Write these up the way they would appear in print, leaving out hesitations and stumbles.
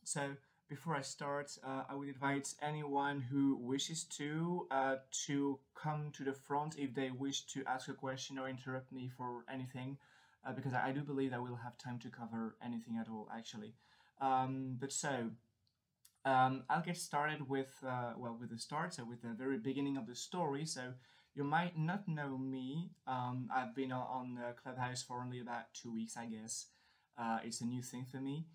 So before I start, I would invite anyone who wishes to come to the front if they wish to ask a question or interrupt me for anything, because I do believe I will have time to cover anything at all, actually. I'll get started with with the start, so with the very beginning of the story. So you might not know me. I've been on Clubhouse for only about 2 weeks, I guess. It's a new thing for me.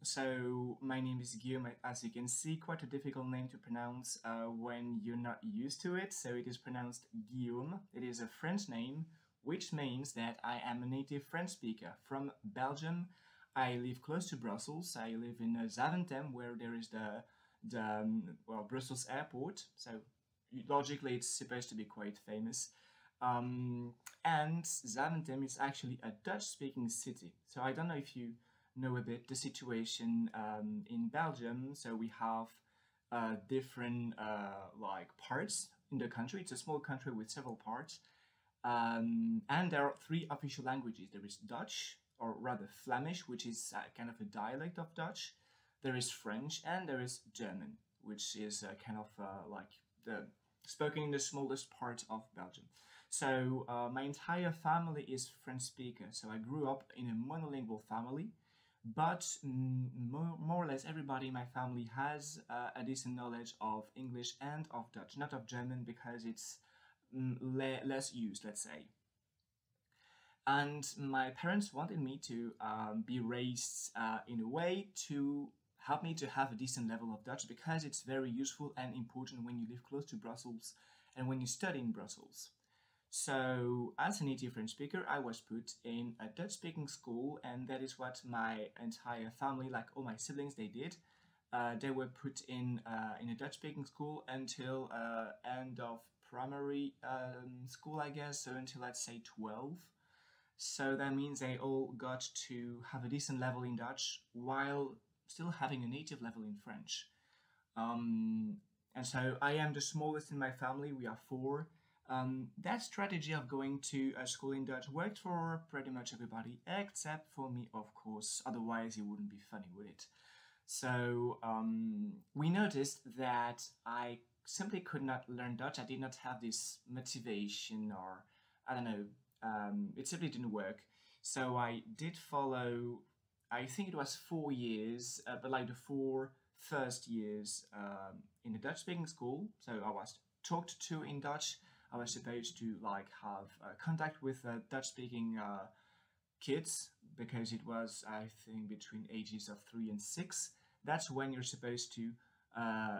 So my name is Guillaume. As you can see, quite a difficult name to pronounce when you're not used to it. So it is pronounced Guillaume. It is a French name, which means that I am a native French speaker from Belgium. I live close to Brussels. I live in Zaventem, where there is the Brussels airport. So logically, it's supposed to be quite famous. And Zaventem is actually a Dutch-speaking city. So I don't know if you know a bit the situation in Belgium. So we have different parts in the country. It's a small country with several parts. And there are three official languages. There is Dutch, or rather Flemish, which is kind of a dialect of Dutch. There is French, and there is German, which is kind of like the spoken in the smallest part of Belgium. So my entire family is French speaker. So I grew up in a monolingual family, but more or less everybody in my family has a decent knowledge of English and of Dutch, not of German because it's less used, let's say. And my parents wanted me to be raised in a way to help me to have a decent level of Dutch because it's very useful and important when you live close to Brussels and when you study in Brussels. So as a native French speaker, I was put in a Dutch-speaking school, and that is what my entire family, like all my siblings, they did. They were put in a Dutch-speaking school until end of primary school, I guess, so until let's say 12. So that means they all got to have a decent level in Dutch while still having a native level in French. And so I am the smallest in my family. We are four. That strategy of going to a school in Dutch worked for pretty much everybody, except for me, of course. Otherwise, it wouldn't be funny, would it? So we noticed that I simply could not learn Dutch. I did not have this motivation, or I don't know, it simply didn't work. So I did follow, I think it was 4 years, but like the 4 first years in a Dutch-speaking school. So I was talked to in Dutch. I was supposed to like have contact with Dutch-speaking kids because it was, I think, between ages of 3 and 6. That's when you're supposed to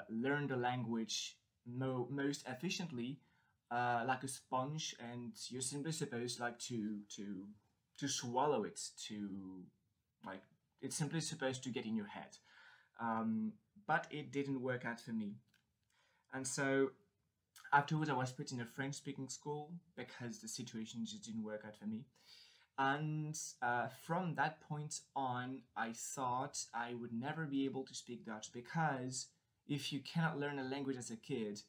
learn the language most efficiently, like a sponge, and you're simply supposed like to swallow it, to like it's simply supposed to get in your head. But it didn't work out for me, and so afterwards I was put in a French-speaking school because the situation just didn't work out for me. And from that point on, I thought I would never be able to speak Dutch because if you cannot learn a language as a kid,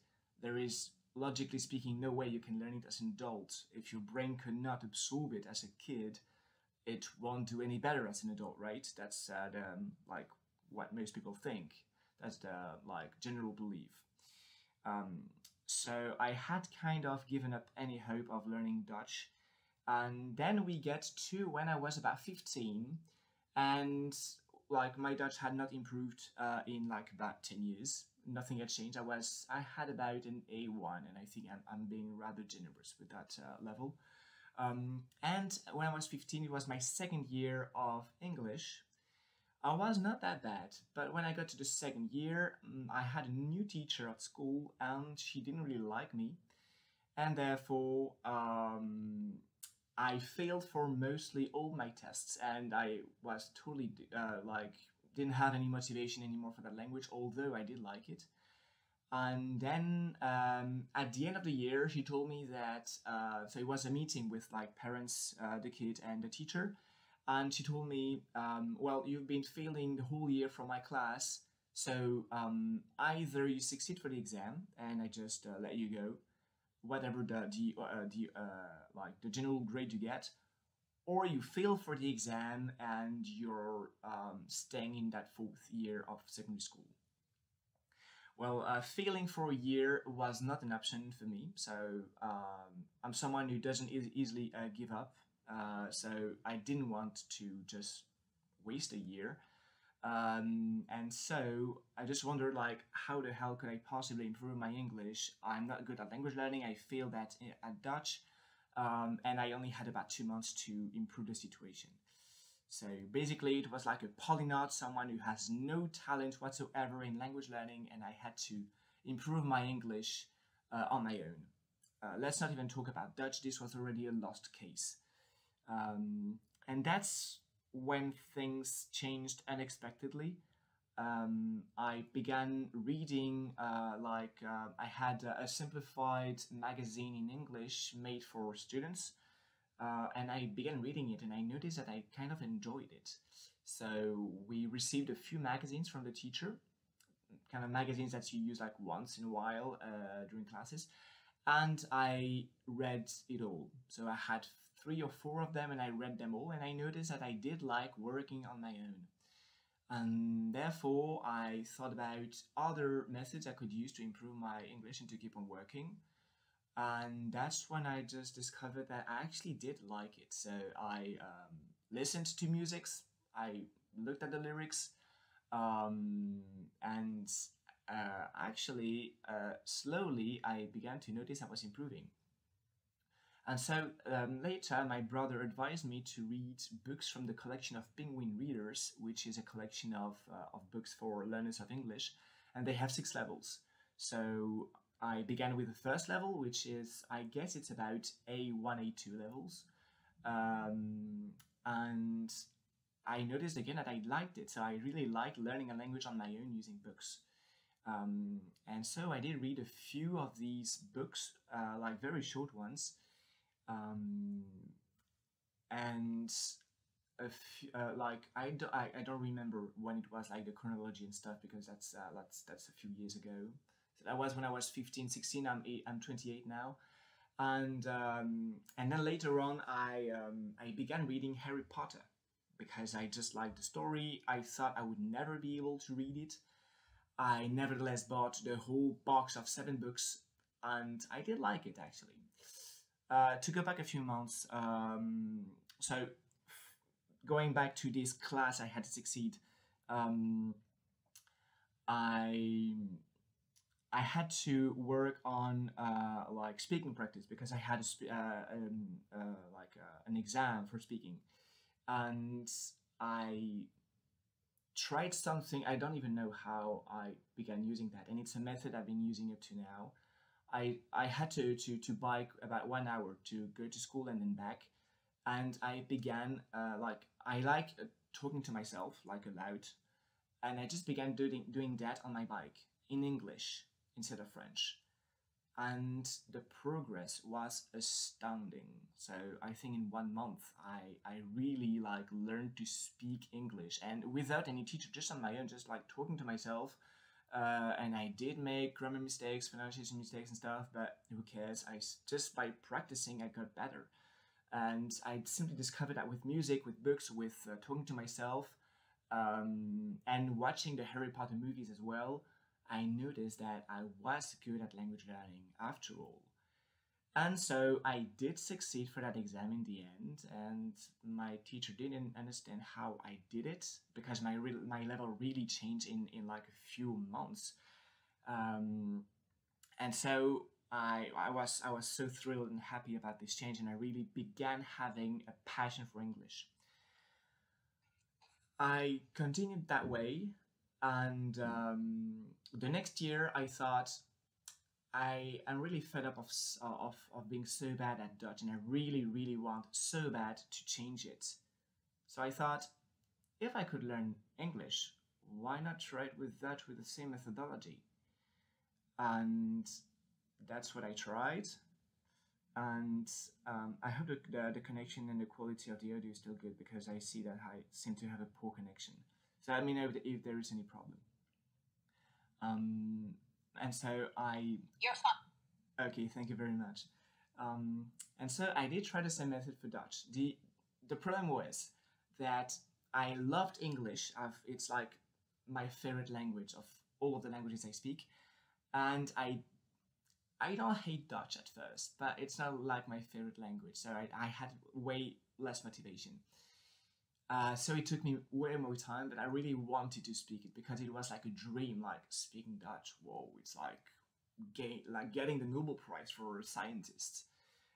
there is, logically speaking, no way you can learn it as an adult. If your brain cannot absorb it as a kid, it won't do any better as an adult, right? That's like what most people think. That's the like general belief. So I had kind of given up any hope of learning Dutch. And then we get to when I was about 15, and like my Dutch had not improved in like about 10 years. Nothing had changed. I had about an A1, and I think I'm being rather generous with that level. And when I was 15, it was my second year of English. I was not that bad, but when I got to the second year, I had a new teacher at school, and she didn't really like me, and therefore I failed for mostly all my tests, and I was totally like didn't have any motivation anymore for that language, although I did like it. And then at the end of the year, she told me that so it was a meeting with like parents, the kid, and the teacher, and she told me, well, you've been failing the whole year from my class, so either you succeed for the exam and I just let you go, whatever the like the general grade you get, or you fail for the exam and you're staying in that 4th year of secondary school. Well, failing for a year was not an option for me, so I'm someone who doesn't easily give up, so I didn't want to just waste a year. And so I just wondered, like, how the hell could I possibly improve my English? I'm not good at language learning. I failed at Dutch, and I only had about 2 months to improve the situation. So basically, it was like a polynot, someone who has no talent whatsoever in language learning, and I had to improve my English on my own. Let's not even talk about Dutch. This was already a lost case. And that's when things changed unexpectedly. I began reading, I had a simplified magazine in English made for students, and I began reading it, and I noticed that I kind of enjoyed it. So we received a few magazines from the teacher, kind of magazines that you use like once in a while during classes, and I read it all. So I had 3 or 4 of them, and I read them all, and I noticed that I did like working on my own. And therefore, I thought about other methods I could use to improve my English and to keep on working. And that's when I just discovered that I actually did like it. So I listened to musics, I looked at the lyrics, and actually, slowly, I began to notice I was improving. And so later, my brother advised me to read books from the collection of Penguin Readers, which is a collection of books for learners of English, and they have 6 levels. So I began with the first level, which is, I guess it's about A1, A2 levels. And I noticed again that I liked it. So I really liked learning a language on my own using books. And so I did read a few of these books, like very short ones. And I don't remember when it was, like the chronology and stuff, because that's a few years ago. So that was when I was 15, 16. I'm 28 now, and then later on I began reading Harry Potter because I just liked the story. I thought I would never be able to read it. I nevertheless bought the whole box of 7 books, and I did like it actually. To go back a few months, so going back to this class I had to succeed, I had to work on like speaking practice because I had an exam for speaking, and I tried something. I don't even know how I began using that, and it's a method I've been using up to now. I had to bike about 1 hour to go to school and then back, and I began I like talking to myself like aloud, and I just began doing that on my bike in English instead of French, and the progress was astounding. So I think in 1 month I really like learned to speak English, and without any teacher, just on my own, just like talking to myself. And I did make grammar mistakes, pronunciation mistakes and stuff, but who cares? Just by practicing, I got better. And I simply discovered that with music, with books, with talking to myself, and watching the Harry Potter movies as well, I noticed that I was good at language learning after all. And so I did succeed for that exam in the end, and my teacher didn't understand how I did it because my level really changed in like a few months. And so I was so thrilled and happy about this change, and I really began having a passion for English. I continued that way, and the next year I thought, I am really fed up of being so bad at Dutch, and I really want so bad to change it. So I thought, if I could learn English, why not try it with Dutch with the same methodology? And that's what I tried. And I hope the connection and the quality of the audio is still good, because I see that I seem to have a poor connection. So let me know if there is any problem. And so You're fine. Okay, thank you very much. And so I did try the same method for Dutch. the problem was that I loved English. It's like my favorite language of all of the languages I speak, and I don't hate Dutch at first, but it's not like my favorite language, so I had way less motivation. So it took me way more time, but I really wanted to speak it because it was like a dream, like speaking Dutch. Whoa, it's like getting the Nobel Prize for scientists.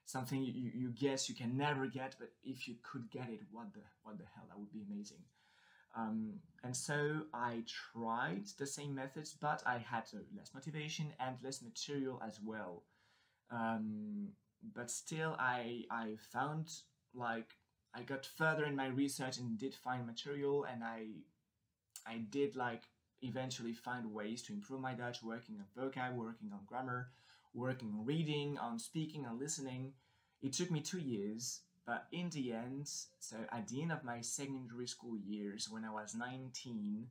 Something you guess you can never get, but if you could get it, what the hell, that would be amazing. And so I tried the same methods, but I had less motivation and less material as well. But still, I found like I got further in my research and did find material, and I did like eventually find ways to improve my Dutch, working on vocab, working on grammar, working on reading, on speaking, on listening. It took me 2 years, but in the end, so at the end of my secondary school years, when I was 19,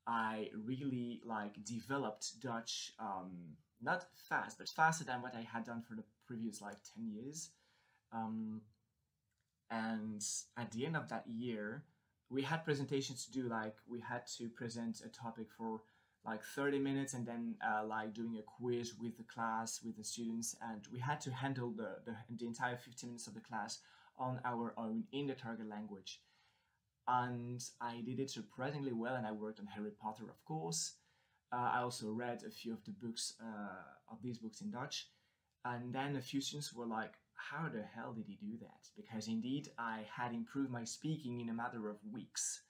I really like developed Dutch, not fast, but faster than what I had done for the previous like 10 years. And at the end of that year, we had presentations to do, like we had to present a topic for like 30 minutes and then like doing a quiz with the class, with the students, and we had to handle the entire 15 minutes of the class on our own in the target language. And I did it surprisingly well, and I worked on Harry Potter, of course. I also read a few of the books, of these books in Dutch. And then a few students were like, how the hell did he do that? Because indeed, I had improved my speaking in a matter of weeks.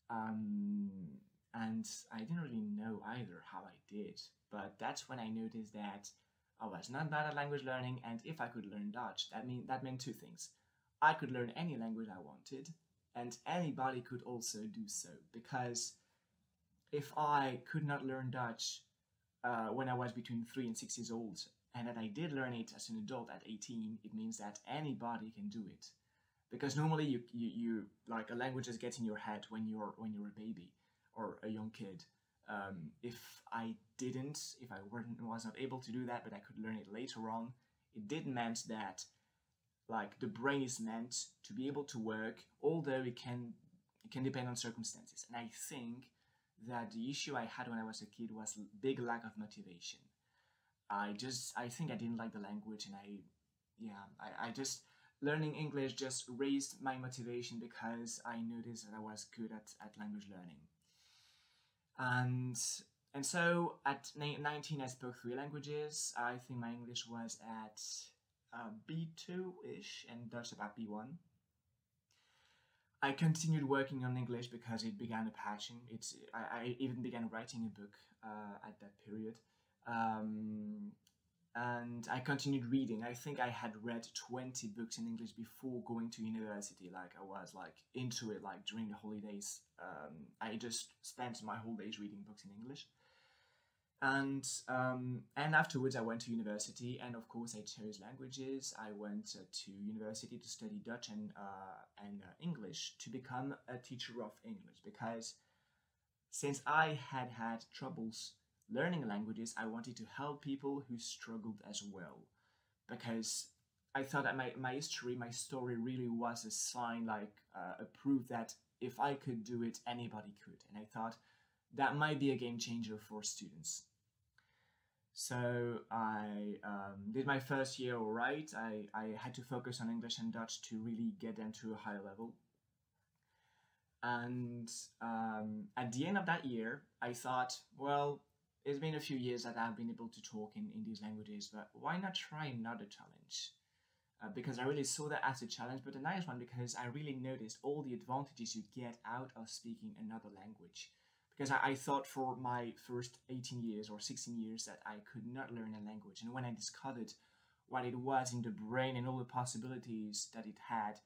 And I didn't really know either how I did. But that's when I noticed that I was not bad at language learning, and if I could learn Dutch, that meant two things. I could learn any language I wanted, and anybody could also do so. Because if I could not learn Dutch when I was between 3 and 6 years old, and that I did learn it as an adult at 18, it means that anybody can do it. Because normally you like a language just gets in your head when you're a baby or a young kid. If I was not able to do that, but I could learn it later on, it did meant that like the brain is meant to be able to work, although it can depend on circumstances. And I think that the issue I had when I was a kid was big lack of motivation. I think I didn't like the language, and I just learning English just raised my motivation because I noticed that I was good at language learning. And so at 19 I spoke 3 languages. I think my English was at B2-ish and Dutch about B1. I continued working on English because it began a passion. I even began writing a book at that period. And I continued reading. I think I had read 20 books in English before going to university. Like I was like into it, like during the holidays. I just spent my whole days reading books in English. And afterwards I went to university, and of course I chose languages. I went to university to study Dutch and English to become a teacher of English, because since I had troubles learning languages, I wanted to help people who struggled as well, because I thought that my history, my story really was a sign, like a proof that if I could do it, anybody could. And I thought that might be a game changer for students. So I did my first year all right. I had to focus on English and Dutch to really get them to a higher level. And at the end of that year, I thought, well, it's been a few years that I've been able to talk in these languages, but why not try another challenge? Because I really saw that as a challenge, but a nice one, because I really noticed all the advantages you get out of speaking another language. Because I thought for my first 18 years or 16 years that I could not learn a language. And when I discovered what it was in the brain and all the possibilities that it had,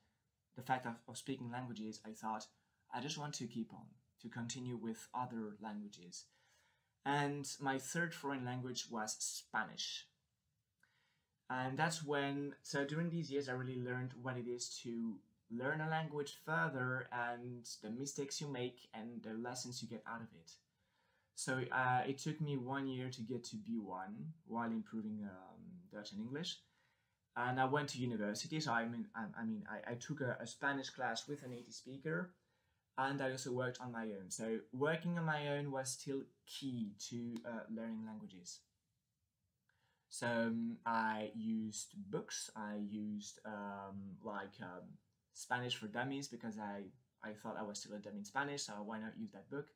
the fact of speaking languages, I thought, I just want to keep on, to continue with other languages. And my third foreign language was Spanish. And that's when, so during these years, I really learned what it is to learn a language further, and the mistakes you make and the lessons you get out of it. So it took me 1 year to get to B1 while improving Dutch and English. And I went to university, so I took a Spanish class with a native speaker, and I also worked on my own. So working on my own was still key to learning languages. So I used books. I used Spanish for Dummies because I thought I was still a dummy in Spanish, so why not use that book?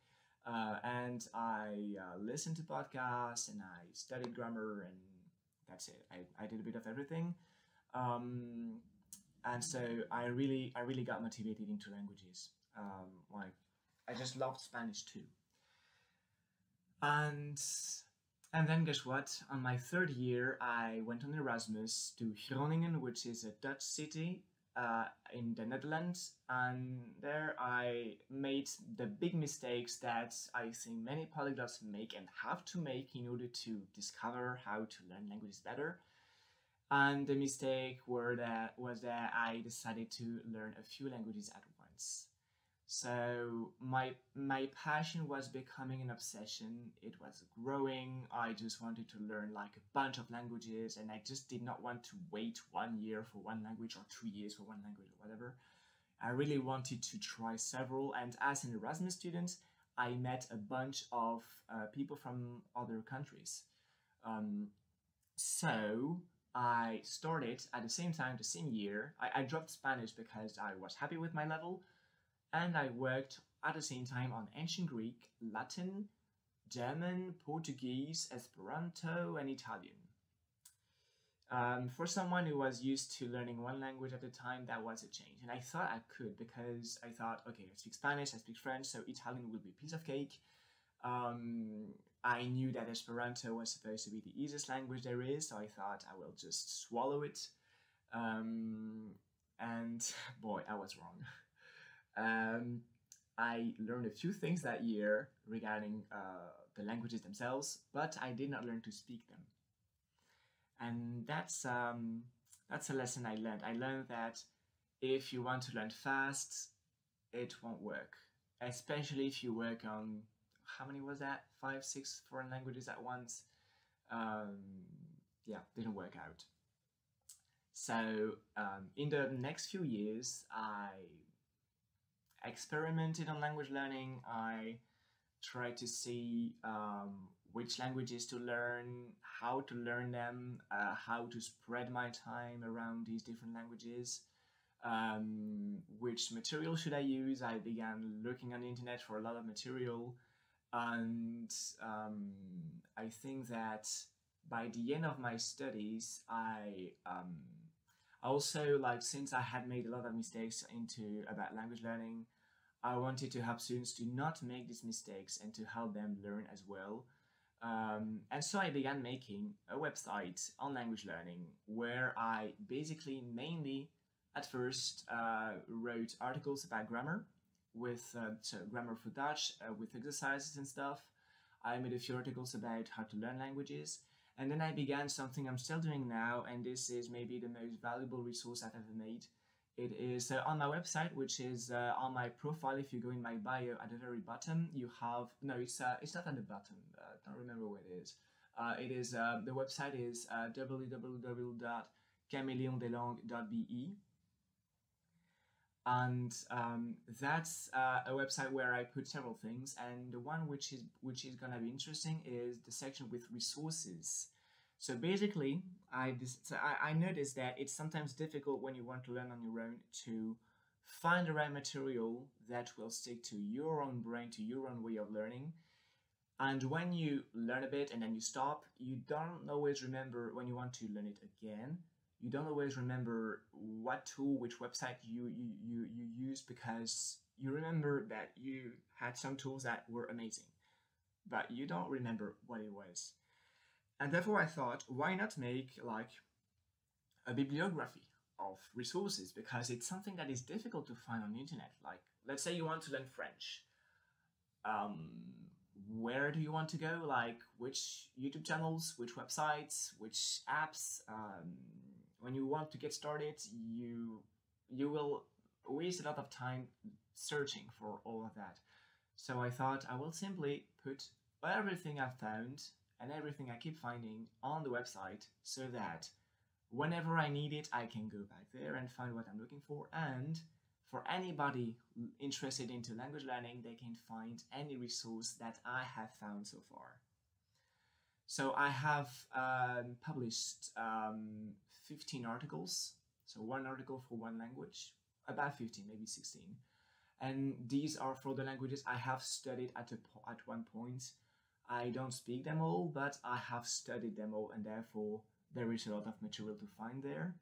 And I listened to podcasts, and I studied grammar, and that's it. I did a bit of everything. And so I really got motivated into languages. Like I just loved Spanish too. And then guess what? On my third year, I went on Erasmus to Groningen, which is a Dutch city in the Netherlands. And there I made the big mistakes that I think many polyglots make and have to make in order to discover how to learn languages better. And the mistake was that I decided to learn a few languages at once. So my passion was becoming an obsession. It was growing. I just wanted to learn like a bunch of languages, and I just did not want to wait 1 year for one language or 2 years for one language or whatever. I really wanted to try several, and as an Erasmus student, I met a bunch of people from other countries. So I started at the same time, the same year. I dropped Spanish because I was happy with my level, and I worked at the same time on ancient Greek, Latin, German, Portuguese, Esperanto, and Italian. For someone who was used to learning one language at a time, that was a change. And I thought I could, because I thought, okay, I speak Spanish, I speak French, so Italian will be a piece of cake. I knew that Esperanto was supposed to be the easiest language there is, so I thought I will just swallow it. And boy, I was wrong. I learned a few things that year regarding the languages themselves, but I did not learn to speak them. And that's a lesson I learned. I learned that if you want to learn fast, it won't work. Especially if you work on, how many was that? 5, 6 foreign languages at once. Yeah, didn't work out. So in the next few years, I experimented on language learning. I tried to see which languages to learn, how to learn them, how to spread my time around these different languages, which material should I use. I began looking on the internet for a lot of material, and I think that by the end of my studies, I also, like, since I had made a lot of mistakes about language learning, I wanted to help students to not make these mistakes and to help them learn as well. And so I began making a website on language learning where I basically mainly at first wrote articles about grammar, with so grammar for Dutch, with exercises and stuff. I made a few articles about how to learn languages. And then I began something I'm still doing now, and this is maybe the most valuable resource I've ever made. It is on my website, which is on my profile. If you go in my bio at the very bottom, you have, no, it's not at the bottom. Don't remember where it is. The website is www.chameleondelangues.be. And that's a website where I put several things, and the one which is gonna be interesting is the section with resources. So basically, I noticed that it's sometimes difficult when you want to learn on your own to find the right material that will stick to your own brain, to your own way of learning. And when you learn a bit and then you stop, you don't always remember when you want to learn it again. You don't always remember what tool, which website you use, because you remember that you had some tools that were amazing, but you don't remember what it was. And therefore I thought, why not make like a bibliography of resources, because it's something that is difficult to find on the internet. Like, let's say you want to learn French. Where do you want to go? Like, which YouTube channels, which websites, which apps? When you want to get started, you will waste a lot of time searching for all of that. So I thought I will simply put everything I've found and everything I keep finding on the website, so that whenever I need it, I can go back there and find what I'm looking for. And for anybody interested into language learning, they can find any resource that I have found so far. So I have published 15 articles, so one article for one language, about 15, maybe 16. And these are for the languages I have studied at one point. I don't speak them all, but I have studied them all, and therefore there is a lot of material to find there.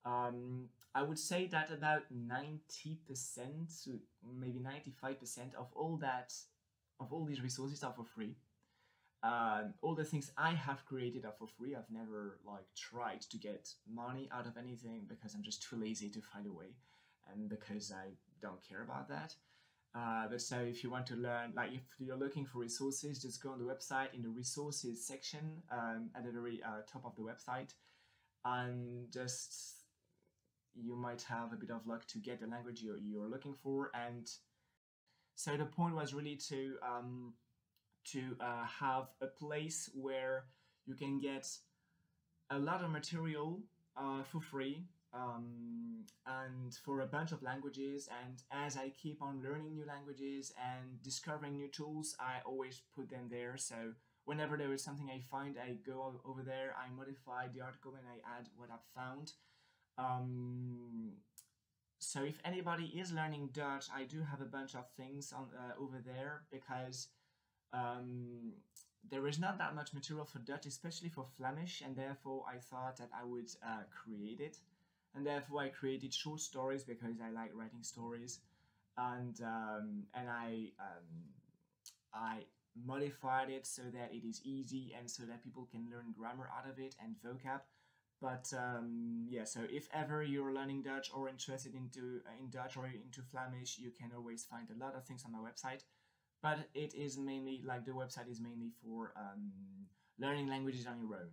I would say that about 90%, maybe 95% of all these resources are for free. All the things I have created are for free. I've never tried to get money out of anything because I'm just too lazy to find a way, and because I don't care about that. But so if you want to learn, if you're looking for resources, just go on the website in the resources section at the very top of the website, and just you might have a bit of luck to get the language you're looking for. And so the point was really to have a place where you can get a lot of material for free, and for a bunch of languages. And as I keep on learning new languages and discovering new tools, I always put them there. So whenever there is something I find, I go over there, I modify the article, and I add what I've found. So if anybody is learning Dutch, I do have a bunch of things on over there, because there is not that much material for Dutch, especially for Flemish, and therefore I thought that I would create it. And therefore I created short stories, because I like writing stories, and I modified it so that it is easy and so that people can learn grammar out of it and vocab. But yeah, so if ever you're learning Dutch or interested in Dutch or into Flemish, you can always find a lot of things on my website. But it is mainly, the website is mainly for learning languages on your own.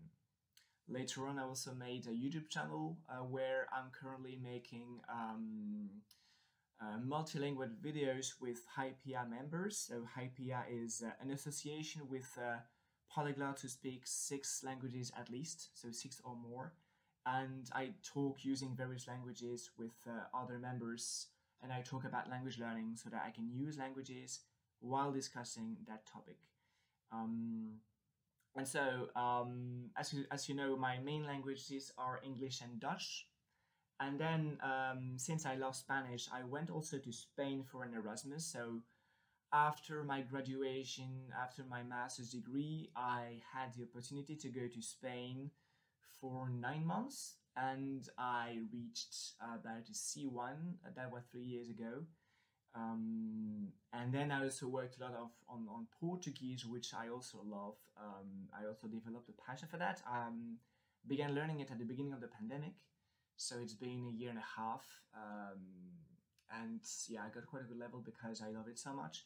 Later on, I also made a YouTube channel where I'm currently making multilingual videos with HiPia members. So HiPia is an association with polyglots who speak 6 languages at least, so 6 or more. And I talk using various languages with other members, and I talk about language learning so that I can use languages while discussing that topic. And so, as you know, my main languages are English and Dutch. And then, since I love Spanish, I went also to Spain for an Erasmus. So after my graduation, after my master's degree, I had the opportunity to go to Spain for 9 months, and I reached about a C1. That was 3 years ago. And then I also worked a lot on Portuguese, which I also love. I also developed a passion for that. Began learning it at the beginning of the pandemic, so it's been a year and a half. And yeah, I got quite a good level because I love it so much.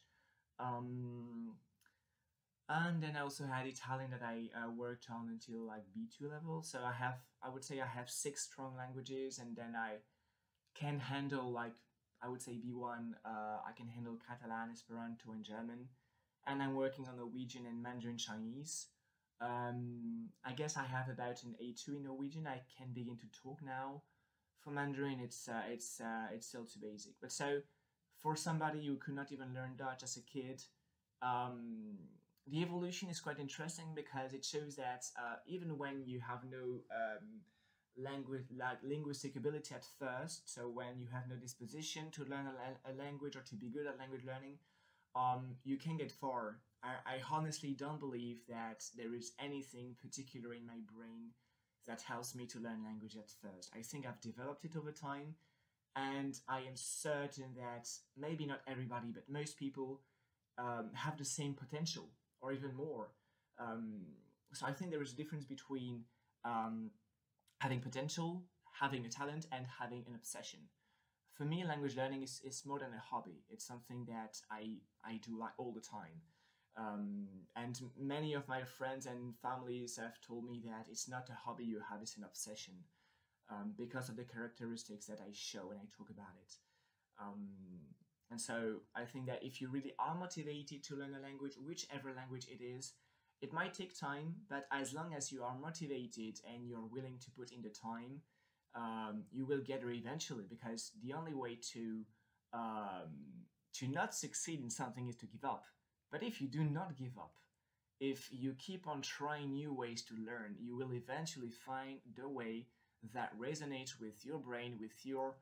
And then I also had Italian that I worked on until B2 level. So I would say I have 6 strong languages, and then I can handle I would say B1. I can handle Catalan, Esperanto, and German, and I'm working on Norwegian and Mandarin Chinese. I guess I have about an A2 in Norwegian. I can begin to talk now. For Mandarin, it's still too basic. But so, for somebody who could not even learn Dutch as a kid, the evolution is quite interesting, because it shows that even when you have no linguistic ability at first, so when you have no disposition to learn a language or to be good at language learning, you can get far. I honestly don't believe that there is anything particular in my brain that helps me to learn language at first. I think I've developed it over time, and I am certain that maybe not everybody, but most people have the same potential or even more. So I think there is a difference between having potential, having a talent, and having an obsession. For me, language learning is more than a hobby. It's something that I do all the time. And many of my friends and families have told me that it's not a hobby you have, it's an obsession, because of the characteristics that I show when I talk about it. And so I think that if you really are motivated to learn a language, whichever language it is, it might take time, but as long as you are motivated and you're willing to put in the time, you will get there eventually. Because the only way to not succeed in something is to give up. But if you do not give up, if you keep on trying new ways to learn, you will eventually find the way that resonates with your brain, with your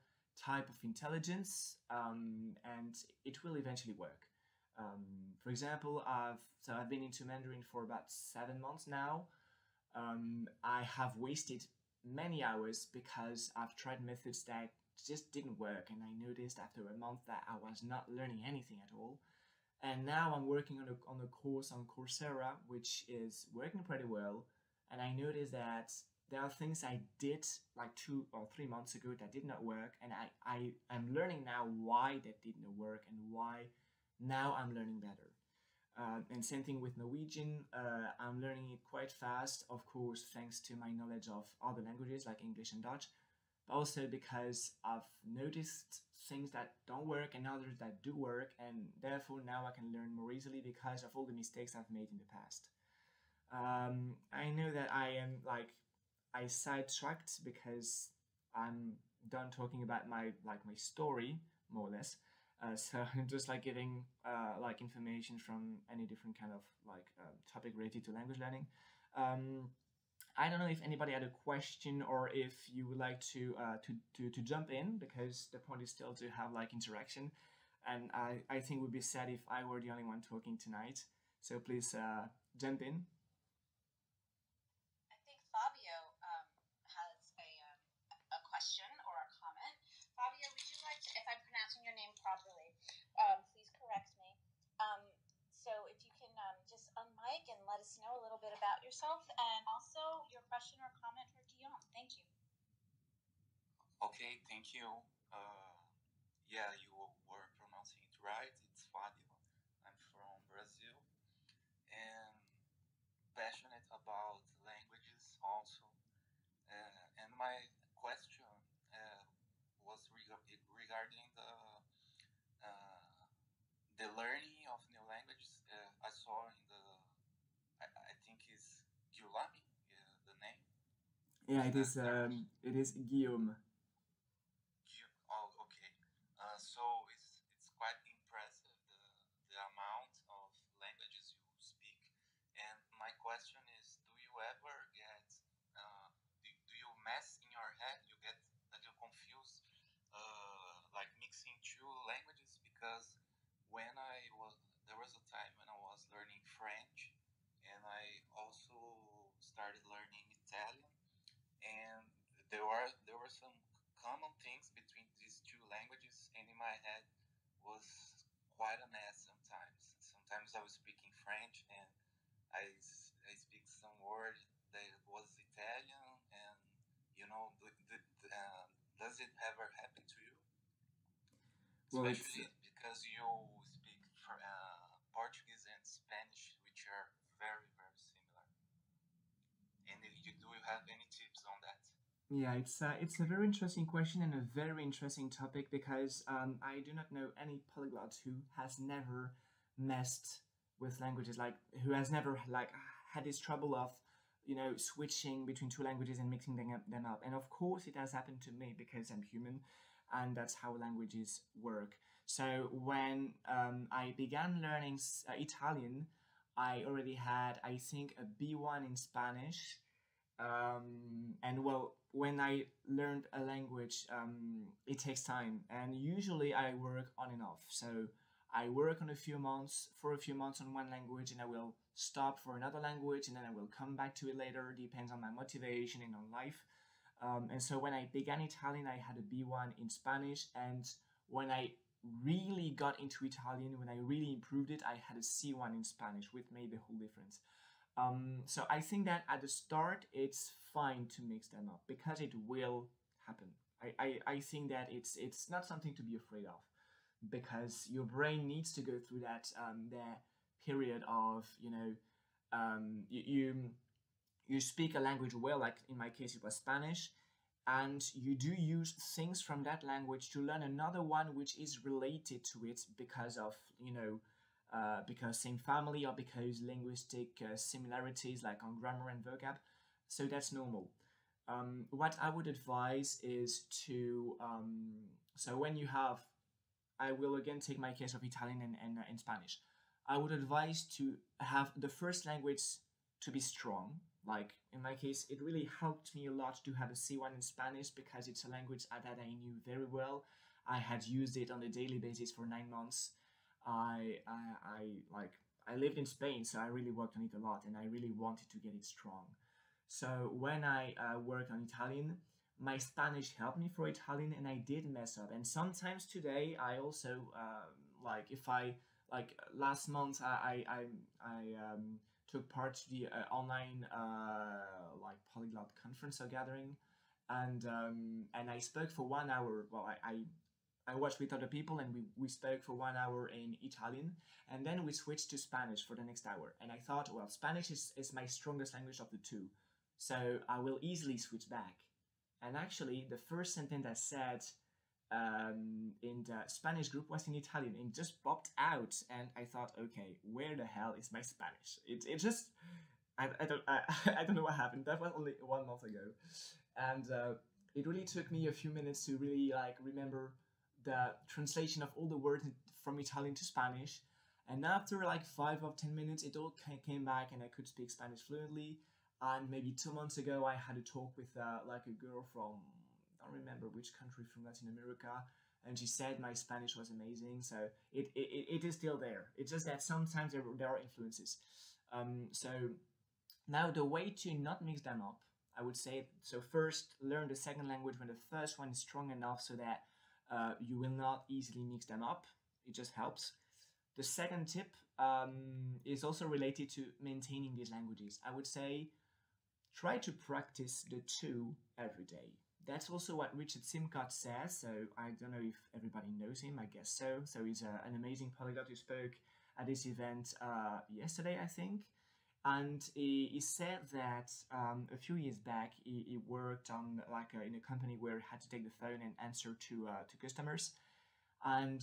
type of intelligence, and it will eventually work. For example, I've been into Mandarin for about 7 months now. I have wasted many hours because I've tried methods that just didn't work, and I noticed after a month that I was not learning anything at all. And now I'm working on a course on Coursera, which is working pretty well. And I noticed that there are things I did like 2 or 3 months ago that did not work, and I'm learning now why that did not work and why now I'm learning better. And same thing with Norwegian. I'm learning it quite fast, of course, thanks to my knowledge of other languages like English and Dutch, but also because I've noticed things that don't work and others that do work, and therefore now I can learn more easily because of all the mistakes I've made in the past. I know that I sidetracked because I'm done talking about my story, more or less. So I'm just like giving information from any different kind of topic related to language learning. I don't know if anybody had a question or if you would like to jump in, because the point is still to have interaction, and I think it would be sad if I were the only one talking tonight. So please jump in. I think Fabio has a question or a comment. Fabio, would you like to, if I'm pronouncing your name properly, please correct me. So if you can just unmic and let us know a little bit about yourself and also your question or comment for Guillaume. Thank you. Okay, thank you. Yeah, you were pronouncing it right. It's Fabio. I'm from Brazil and passionate about languages also. And my question was regarding the learning of new languages. I saw in I think it's Guillaume, the name. Yeah, it is Guillaume. Oh, okay. So it's quite impressive the amount of languages you speak. And my question is, do you ever get do you mess in your head? You get that you confuse like mixing two languages? Because there was a time when I was learning French, and I also started learning Italian, and there were some common things between these two languages, and in my head was quite a mess sometimes. Sometimes I was speaking French, and I speak some word that was Italian, and does it ever happen to you? Well, Especially because you speak Portuguese and Spanish, which are very, very similar. And do you have any tips on that? Yeah, it's a very interesting question and a very interesting topic, because I do not know any polyglot who has never messed with languages, who has never had this trouble of switching between two languages and mixing them up. And of course, it has happened to me because I'm human, and that's how languages work. So when I began learning Italian, I already had, I think, a B1 in Spanish. And well, when I learned a language, it takes time, and usually I work on and off. So I work for a few months on one language, and I will stop for another language, and then I will come back to it later. Depends on my motivation and on life. And so when I began Italian, I had a B1 in Spanish, and when I really got into Italian, when I really improved it, I had a C1 in Spanish, which made the whole difference. So I think that at the start, it's fine to mix them up because it will happen. I think that it's not something to be afraid of, because your brain needs to go through that period of you speak a language well, like in my case it was Spanish, and you do use things from that language to learn another one which is related to it because of because same family or because linguistic similarities like on grammar and vocab. So that's normal. What I would advise is to, so when you have, I will again take my case of Italian and Spanish. I would advise to have the first language to be strong. Like in my case, it really helped me a lot to have a C1 in Spanish because it's a language that I knew very well. I had used it on a daily basis for 9 months. I lived in Spain, so I really worked on it a lot, and I really wanted to get it strong. So when I worked on Italian, my Spanish helped me for Italian, and I did mess up. And sometimes today, I also like if I like last month, I took part to the online like polyglot conference or gathering, and I spoke for 1 hour. Well, I watched with other people and we spoke for 1 hour in Italian, and then we switched to Spanish for the next hour. And I thought, well, Spanish is my strongest language of the two, so I will easily switch back. And actually, the first sentence I said in the Spanish group was in Italian and just popped out. And I thought, okay, where the hell is my Spanish? It just, I don't know what happened. That was only 1 month ago. And it really took me a few minutes to really like remember the translation of all the words from Italian to Spanish. And after like 5 or 10 minutes, it all came back and I could speak Spanish fluently. And maybe 2 months ago, I had a talk with like a girl from, I don't remember which country from Latin America, and she said my Spanish was amazing. So it is still there. It's just that sometimes there are influences. So now the way to not mix them up, I would say, so first learn the second language when the first one is strong enough so that you will not easily mix them up. It just helps. The second tip is also related to maintaining these languages. I would say try to practice the two every day. That's also what Richard Simcott says, so I don't know if everybody knows him, I guess so. So he's an amazing polyglot who spoke at this event yesterday, I think. And he said that a few years back, he worked on like in a company where he had to take the phone and answer to customers. And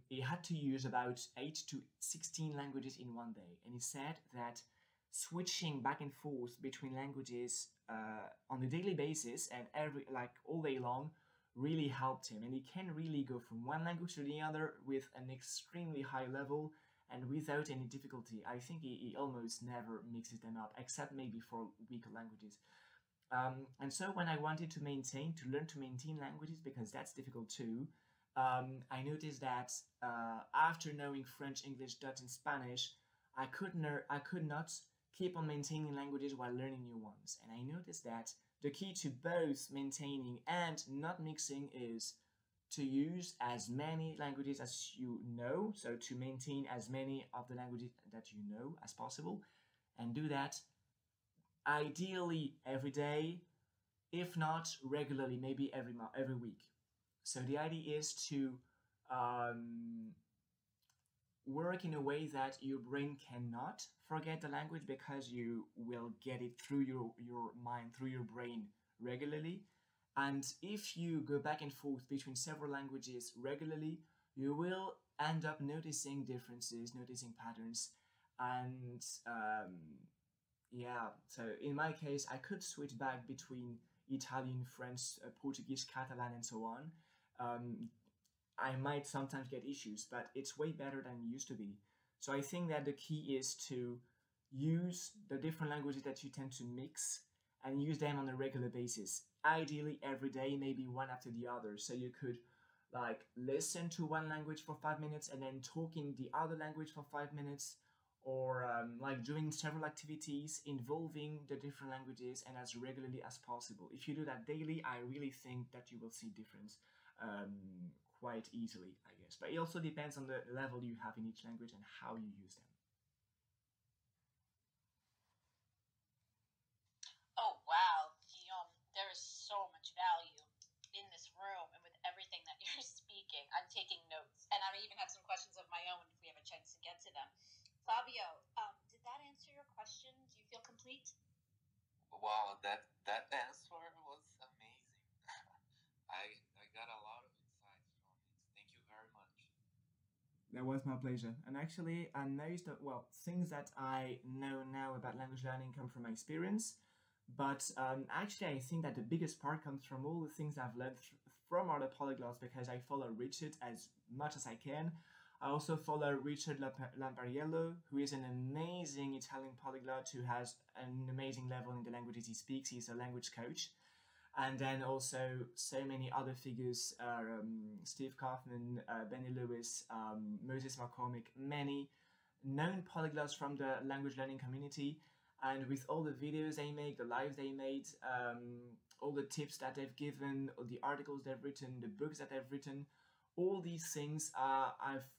he had to use about 8 to 16 languages in one day. And he said that switching back and forth between languages on a daily basis and all day long really helped him. And he can really go from one language to the other with an extremely high level and without any difficulty. I think he almost never mixes them up, except maybe for weaker languages. And so when I wanted to learn to maintain languages, because that's difficult too, I noticed that after knowing French, English, Dutch, and Spanish, I could not keep on maintaining languages while learning new ones. And I noticed that the key to both maintaining and not mixing is to use as many languages as you know, so to maintain as many of the languages that you know as possible, and do that ideally every day, if not regularly, maybe every week. So the idea is to work in a way that your brain cannot forget the language, because you will get it through your mind, through your brain regularly. And if you go back and forth between several languages regularly, you will end up noticing differences, noticing patterns. And yeah, so in my case, I could switch back between Italian, French, Portuguese, Catalan, and so on. I might sometimes get issues, but it's way better than it used to be. So I think that the key is to use the different languages that you tend to mix and use them on a regular basis. Ideally every day, maybe one after the other. So you could like listen to one language for 5 minutes and then talk in the other language for 5 minutes, or like doing several activities involving the different languages and as regularly as possible. If you do that daily, I really think that you will see difference quite easily, I guess. But it also depends on the level you have in each language and how you use them. Oh, wow, Guillaume, there is so much value in this room and with everything that you're speaking. I'm taking notes, and I even have some questions of my own if we have a chance to get to them. Fabio, did that answer your question? Do you feel complete? Wow, that answer was amazing. I got a lot of insights from it. Thank you very much. That was my pleasure. And actually, I noticed that, well, things that I know now about language learning come from my experience. But actually, I think that the biggest part comes from all the things I've learned from other polyglots because I follow Richard as much as I can. I also follow Richard Lampariello, who is an amazing Italian polyglot who has an amazing level in the languages he speaks. He's a language coach. And then also so many other figures, Steve Kaufman, Benny Lewis, Moses McCormick, many known polyglots from the language learning community. And with all the videos they make, the lives they made, all the tips that they've given, all the articles they've written, the books that they've written, all these things I've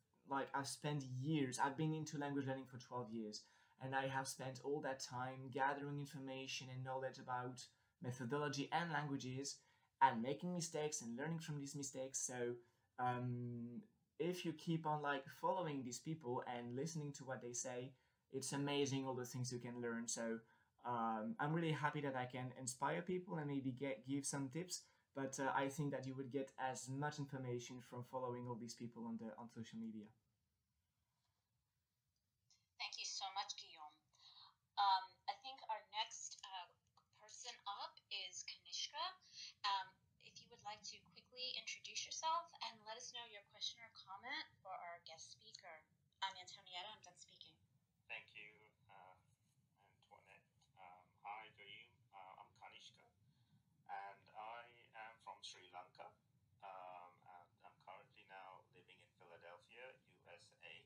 spent years. I've been into language learning for 12 years, and I have spent all that time gathering information and knowledge about methodology and languages and making mistakes and learning from these mistakes. So if you keep on following these people and listening to what they say, it's amazing all the things you can learn. So I'm really happy that I can inspire people and maybe give some tips. But I think that you would get as much information from following all these people on social media. Thank you so much, Guillaume. I think our next person up is Kanishka. If you would like to quickly introduce yourself and let us know your question or comment for our guest speaker. I'm Antonietta. I'm done speaking. Thank you, Antoinette. Hi, Guillaume. I'm Kanishka, and I am from Sri Lanka. And I'm currently now living in Philadelphia, USA,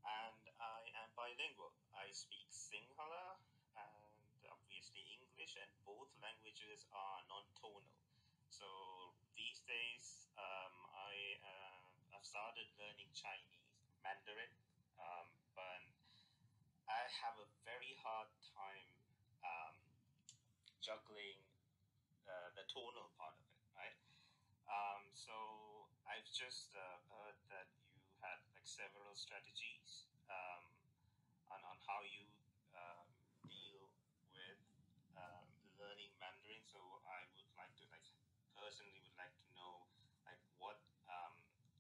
and I am bilingual. I speak Sinhala and obviously English, and both languages are non-tonal. So these days, I've started learning Chinese, Mandarin, but I have a very hard time juggling the tonal part of it, right? So I've just heard that you had several strategies on how you deal with learning Mandarin. So I would like to personally would like to know what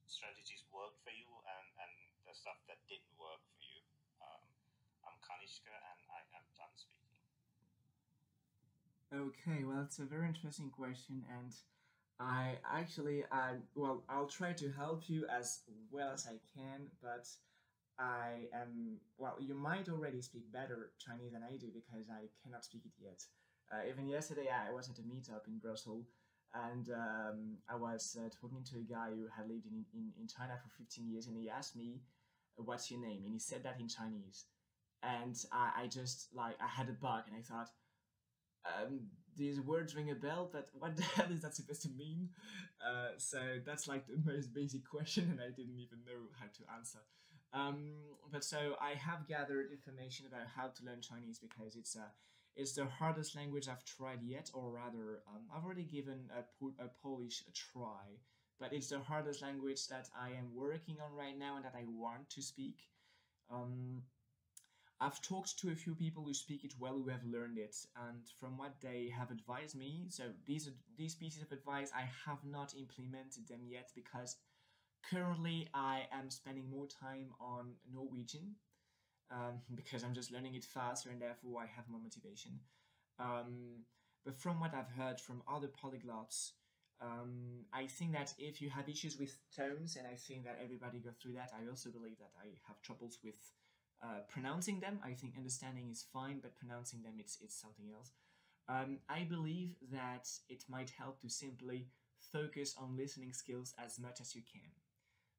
strategies worked for you and the stuff that didn't work for you. I'm Kanishka, and I am done speaking. Okay, well, it's a very interesting question, and I'll try to help you as well as I can, but you might already speak better Chinese than I do because I cannot speak it yet. Even yesterday, I was at a meetup in Brussels, and I was talking to a guy who had lived in China for 15 years, and he asked me, "What's your name?" And he said that in Chinese. And I just, I had a bug, and I thought, these words ring a bell, but what the hell is that supposed to mean? So that's the most basic question, and I didn't even know how to answer. But so I have gathered information about how to learn Chinese because it's the hardest language I've tried yet, or rather, I've already given a Polish a try, but it's the hardest language that I am working on right now and that I want to speak. I've talked to a few people who speak it well, who have learned it, and from what they have advised me, so these pieces of advice, I have not implemented them yet because currently I am spending more time on Norwegian because I'm just learning it faster and therefore I have more motivation. But from what I've heard from other polyglots, I think that if you have issues with tones, and I think that everybody goes through that, I also believe that I have troubles with pronouncing them. I think understanding is fine, but pronouncing them, it's something else. I believe that it might help to simply focus on listening skills as much as you can.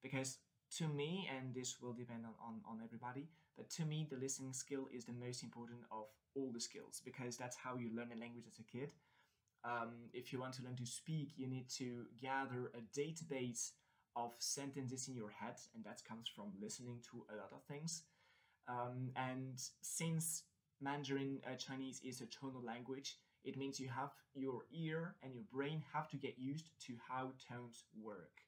Because to me, and this will depend on everybody, but to me, the listening skill is the most important of all the skills because that's how you learn a language as a kid. If you want to learn to speak, you need to gather a database of sentences in your head, and that comes from listening to a lot of things. And since Mandarin Chinese is a tonal language, it means you have your ear and your brain have to get used to how tones work.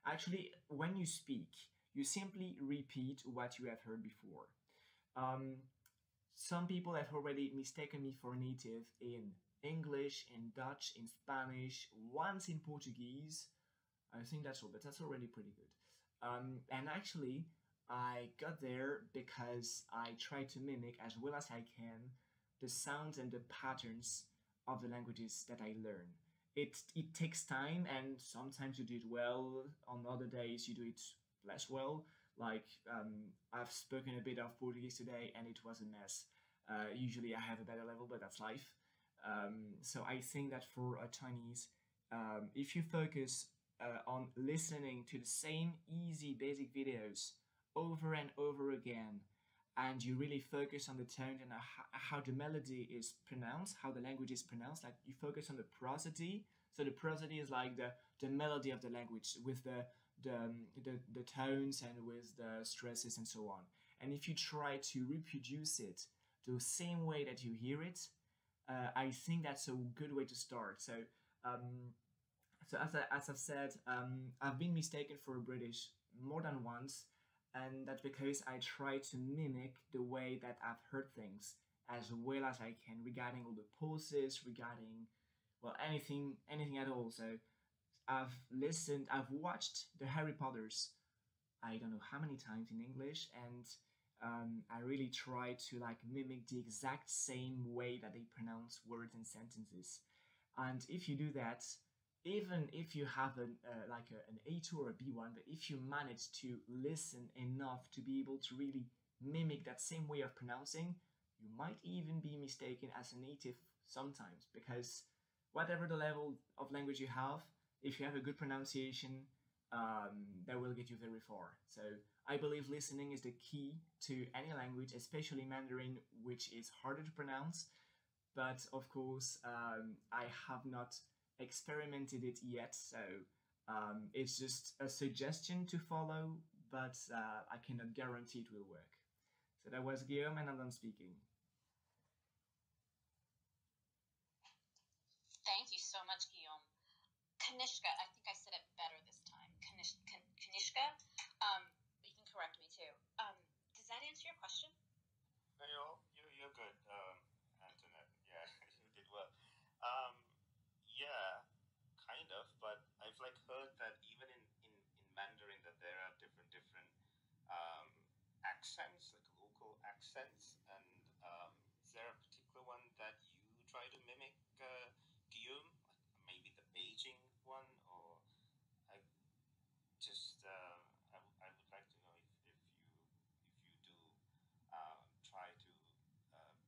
Actually, when you speak, you simply repeat what you have heard before. Some people have already mistaken me for a native in English, in Dutch, in Spanish, once in Portuguese. I think that's all, but that's already pretty good. And actually, I got there because I try to mimic as well as I can the sounds and the patterns of the languages that I learn. It takes time, and sometimes you do it well. On other days, you do it less well. Like I've spoken a bit of Portuguese today, and it was a mess. Usually, I have a better level, but that's life. So I think that for a Chinese, if you focus on listening to the same easy basic videos over and over again, and you really focus on the tone and how the melody is pronounced, how the language is pronounced, like you focus on the prosody. So the prosody is like the melody of the language with the tones and with the stresses and so on. And if you try to reproduce it the same way that you hear it, I think that's a good way to start. Um, so as I've said, I've been mistaken for a British more than once, and that's because I try to mimic the way that I've heard things as well as I can regarding all the pauses, regarding well anything at all. So I've watched the Harry Potters. I don't know how many times in English, and I really try to like mimic the exact same way that they pronounce words and sentences. And if you do that, even if you have an A2 or a B1, but if you manage to listen enough to be able to really mimic that same way of pronouncing, you might even be mistaken as a native sometimes, because whatever the level of language you have, if you have a good pronunciation, that will get you very far. So I believe listening is the key to any language, especially Mandarin, which is harder to pronounce. But of course, I have not experimented it yet, so it's just a suggestion to follow, but I cannot guarantee it will work. So that was Guillaume, and I'm done speaking. Thank you so much, Guillaume. Kanishka, I think I said it better this time. Kanishka, you can correct me too. Does that answer your question? No, you're good, Antoinette. Yeah, you did well. Um, yeah, kind of, but I've like heard that even in Mandarin that there are different um, accents, like local accents, and is there a particular one that you try to mimic, Guillaume? Like maybe the Beijing one, or I just I would like to know if you do try to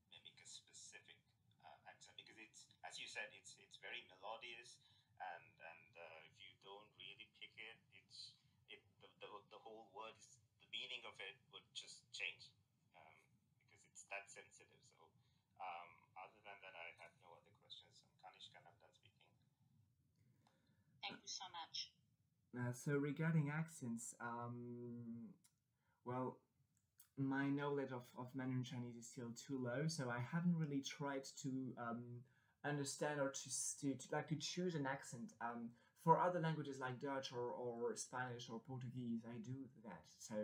mimic a specific accent, because it's, as you said, it's very melodious, and if you don't really pick it, the whole word is, the meaning of it would just change, because it's that sensitive. So other than that, I have no other questions. I'm Kanishka, and I'm done speaking. Thank you so much. So regarding accents, well, my knowledge of Mandarin Chinese is still too low, so I haven't really tried to understand or to choose an accent. For other languages like Dutch or Spanish or Portuguese, I do that. So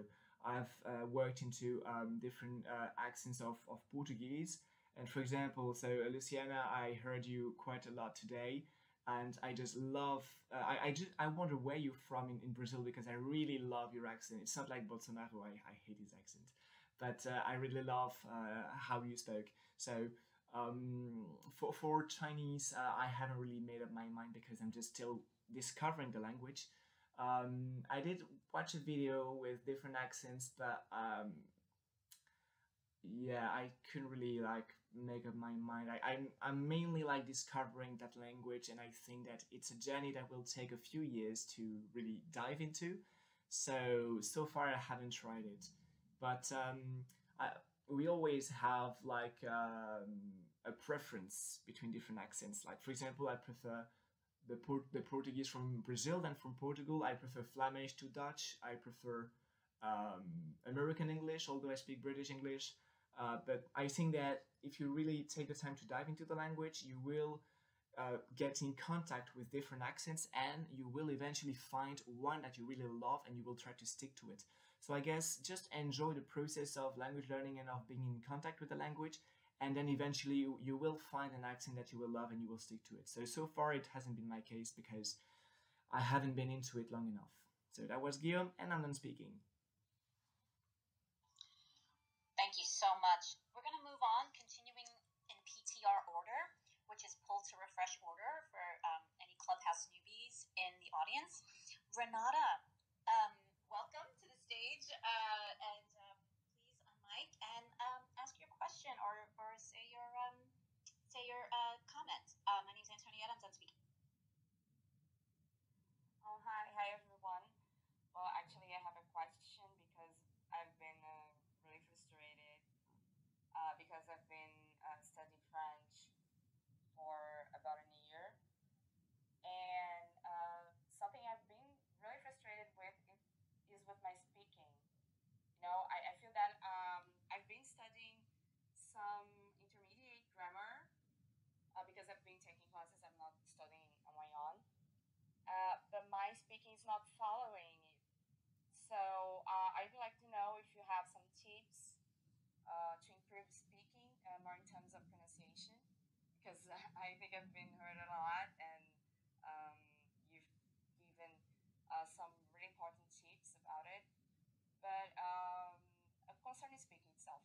I've worked into different accents of Portuguese. And for example, so Luciana, I heard you quite a lot today, and I just love. I wonder where you're from in Brazil, because I really love your accent. It's not like Bolsonaro. I hate his accent, but I really love how you spoke. So for Chinese, I haven't really made up my mind because I'm just still discovering the language. I did watch a video with different accents, but yeah, I couldn't really like make up my mind. I'm mainly like discovering that language, and I think that it's a journey that will take a few years to really dive into. So far I haven't tried it, but we always have like a preference between different accents. Like for example, I prefer the Portuguese from Brazil than from Portugal. I prefer Flemish to Dutch. I prefer American English, although I speak British English. But I think that if you really take the time to dive into the language, you will get in contact with different accents, and you will eventually find one that you really love, and you will try to stick to it. So I guess just enjoy the process of language learning and of being in contact with the language, and then eventually you will find an accent that you will love and you will stick to it. So far it hasn't been my case because I haven't been into it long enough. So that was Guillaume, and I'm done speaking. Thank you so much. We're going to move on, continuing in PTR order, which is pull to refresh order for any Clubhouse newbies in the audience. Renata, welcome to the stage, and please unmic and ask your question or say your comment. My name is Antonia. I'm done speaking. Oh, hi everyone. Well, actually, I have a question because I've been really frustrated because I've been studying French for about a year, and something I've been really frustrated with is with my speaking. I feel that I've been studying some intermediate grammar because I've been taking classes. I'm not studying on my own. But my speaking is not following it. So I'd like to know if you have some tips to improve speaking, more in terms of pronunciation, because I think I've been heard a lot, and you've given some really important tips about it. But concerning speaking itself.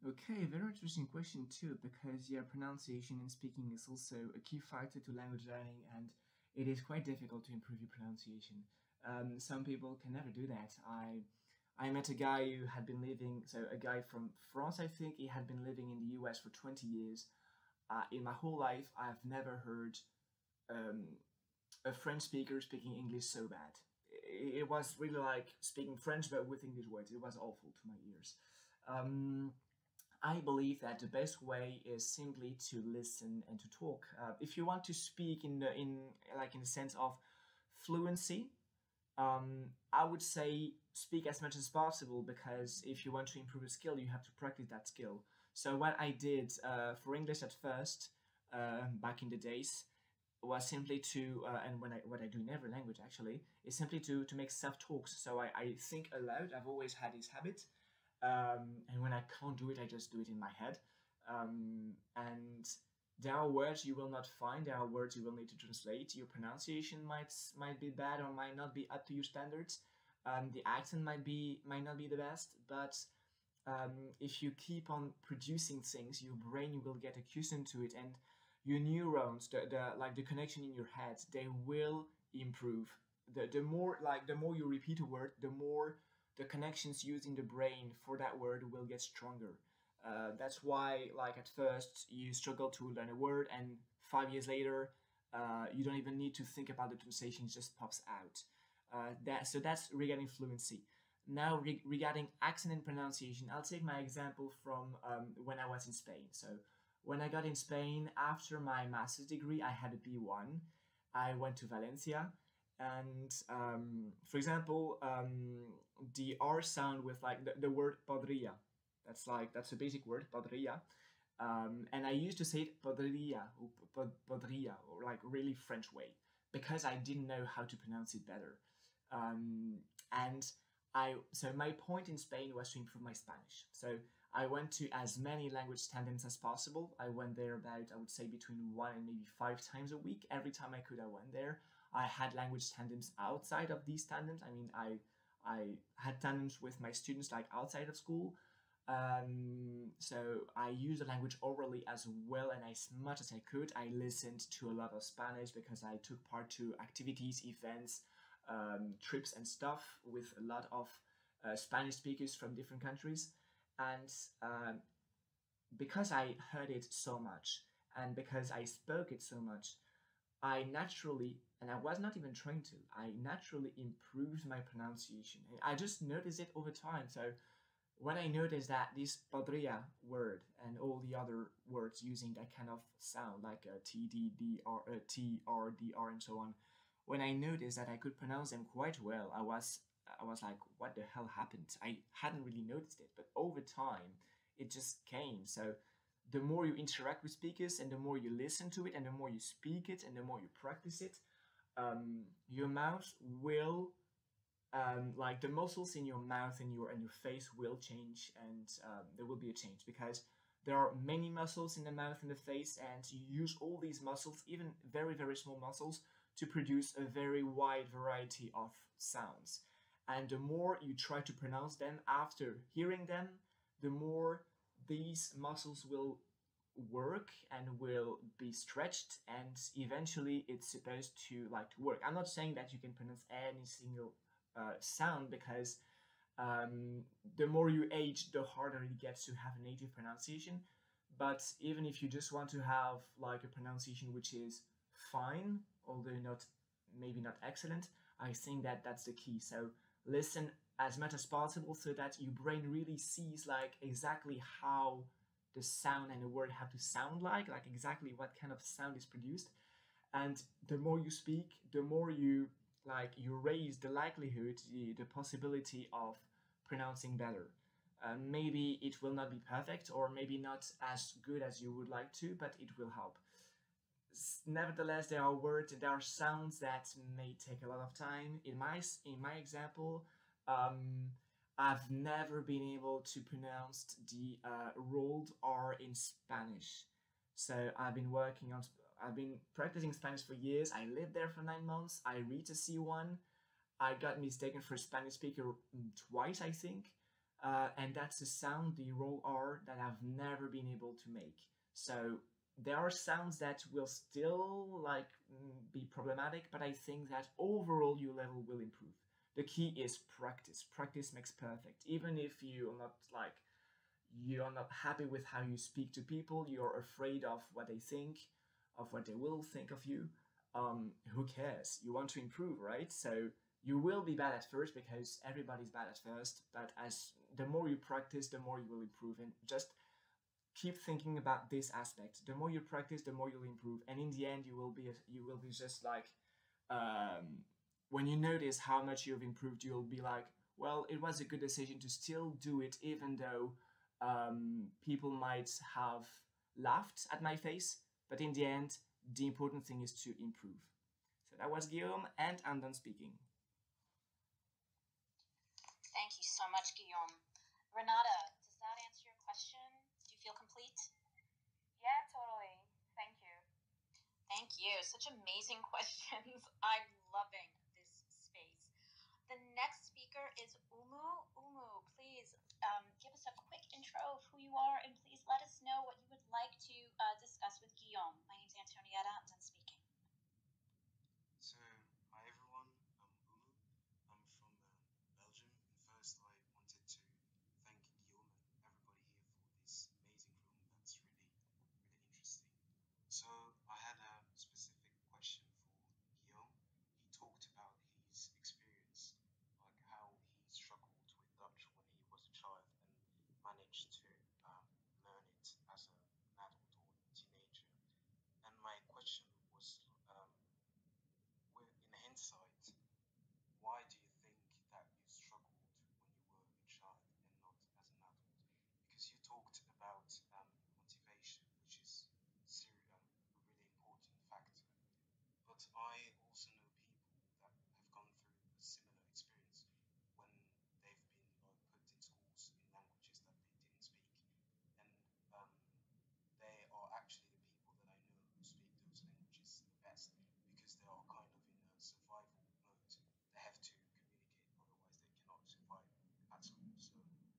Okay, very interesting question too, because yeah, pronunciation and speaking is also a key factor to language learning, and it is quite difficult to improve your pronunciation. Some people can never do that. I met a guy who had been living, so a guy from France, I think. He had been living in the US for 20 years. In my whole life, I've never heard a French speaker speaking English so bad. It was really like speaking French but with English words. It was awful to my ears. I believe that the best way is simply to listen and to talk. If you want to speak in the sense of fluency, I would say speak as much as possible, because if you want to improve a skill, you have to practice that skill. So what I did for English at first, back in the days, was simply to, and what I do in every language actually, is simply to make self-talks. So I think aloud. I've always had this habit. And when I can't do it, I just do it in my head. And there are words you will not find. There are words you will need to translate. Your pronunciation might be bad or might not be up to your standards. The accent might not be the best. But if you keep on producing things, your brain will get accustomed to it, and your neurons, the connection in your head, they will improve. The more you repeat a word, the more the connections used in the brain for that word will get stronger. That's why, at first, you struggle to learn a word, and 5 years later, you don't even need to think about the pronunciation; it just pops out. So that's regarding fluency. Now, regarding accent and pronunciation, I'll take my example from when I was in Spain. So when I got in Spain after my master's degree, I had a B1. I went to Valencia. And for example, the R sound with the word podría, that's a basic word, podría, and I used to say it podría, or really French way, because I didn't know how to pronounce it better. So my point in Spain was to improve my Spanish. So I went to as many language tandems as possible. I went there about, I would say, between 1 and maybe 5 times a week. Every time I could, I went there. I had language tandems outside of these tandems. I mean, I had tandems with my students outside of school. So I used the language orally as well, and as much as I could. I listened to a lot of Spanish because I took part to activities, events, trips and stuff with a lot of Spanish speakers from different countries. And because I heard it so much, and because I spoke it so much, I naturally, and I was not even trained to, I naturally improved my pronunciation. And I just noticed it over time. So when I noticed that this podría word and all the other words using that kind of sound, like TDDR, TRDR, and so on, when I noticed that I could pronounce them quite well, I was like, what the hell happened? I hadn't really noticed it, but over time, it just came. So the more you interact with speakers, and the more you listen to it, and the more you speak it, and the more you practice it, your mouth will, the muscles in your mouth and your face will change, and there will be a change, because there are many muscles in the mouth and the face, and you use all these muscles, even very, very small muscles, to produce a very wide variety of sounds. And the more you try to pronounce them after hearing them, the more these muscles will work and will be stretched, and eventually it's supposed to work. I'm not saying that you can pronounce any single sound, because the more you age, the harder it gets to have a native pronunciation. But even if you just want to have like a pronunciation which is fine, although maybe not excellent, I think that that's the key. So listen as much as possible so that your brain really sees like exactly how the sound and the word have to sound like exactly what kind of sound is produced. And the more you speak, the more you raise the likelihood, the possibility of pronouncing better. Maybe it will not be perfect, or maybe not as good as you would like to, but it will help. Nevertheless, there are words, there are sounds that may take a lot of time. In my example, I've never been able to pronounce the rolled R in Spanish. So I've been practicing Spanish for years. I lived there for 9 months. I read a C1. I got mistaken for a Spanish speaker twice, I think. And that's a sound, the roll R, that I've never been able to make. So there are sounds that will still be problematic, but I think that overall your level will improve. The key is practice. Practice makes perfect. Even if you're not happy with how you speak to people, you're afraid of what they think, of what they will think of you, who cares? You want to improve, right? So you will be bad at first, because everybody's bad at first, but as the more you practice, the more you will improve. And just keep thinking about this aspect. The more you practice, the more you'll improve. And in the end, you will be just when you notice how much you've improved, you'll be like, well, it was a good decision to still do it, even though people might have laughed at my face. But in the end, the important thing is to improve. So that was Guillaume, and I'm done speaking. Thank you so much, Guillaume. Renata, does that answer your question? Do you feel complete? Yeah, totally. Thank you. Thank you. Such amazing questions. I'm loving this space. The next speaker is Umu. Umu, please give us a quick intro of who you are, and please let us know what you would like to discuss with Guillaume. My name's Antonietta. I'm done speaking. So, hi everyone, I'm Umu. I'm from Belgium, and first I wanted to thank Guillaume and everybody here for this amazing room. That's really, really interesting. So, I had a specific question for Guillaume. He talked about his experience, like how he struggled with Dutch when he was a child and managed to learn it as an adult or teenager. And my question was, in hindsight, why do you think that you struggled when you were a child and not as an adult? Because you talked about motivation, which is a really important factor. But I also know people that have gone through a similar experience when they've been put in schools in languages that they didn't speak. And they are actually the people that I know who speak those languages the best, because they are kind of in a survival mode. They have to communicate, otherwise they cannot survive at school.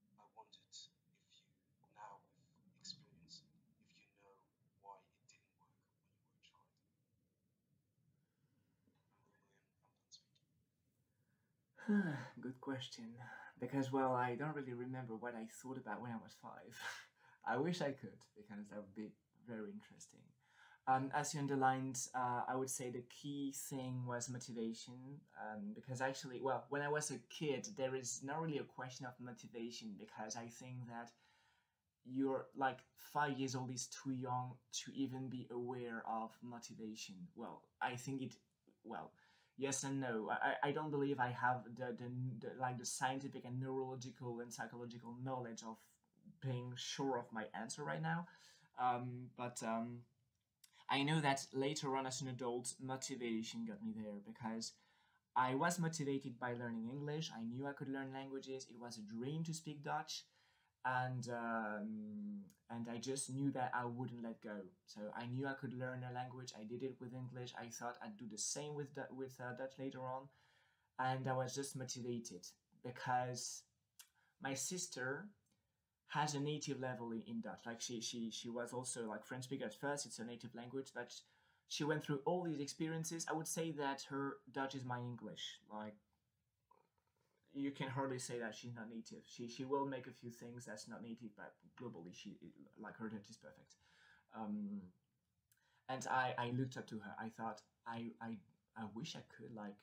So I wondered if you, now with experience, if you know why it didn't work when you were a child. I'm done speaking. Good question. Because, well, I don't really remember what I thought about when I was 5. I wish I could, because that would be very interesting. As you underlined, I would say the key thing was motivation, because actually, well, when I was a kid, there is not really a question of motivation, because I think that you're 5 years old is too young to even be aware of motivation. Well, I think yes and no. I don't believe I have the scientific and neurological and psychological knowledge of being sure of my answer right now. But I know that later on as an adult, motivation got me there, because I was motivated by learning English. I knew I could learn languages. It was a dream to speak Dutch. and I just knew that I wouldn't let go. So I knew I could learn a language. I did it with English. I thought I'd do the same with Dutch later on, and I was just motivated because my sister has a native level in Dutch. Like she was also like French speaker at first. It's her native language, but she went through all these experiences. I would say that her Dutch is my English. Like you can hardly say that she's not native. She will make a few things that's not native, but globally she like her Dutch is perfect. Um, and I looked up to her. I thought I wish I could like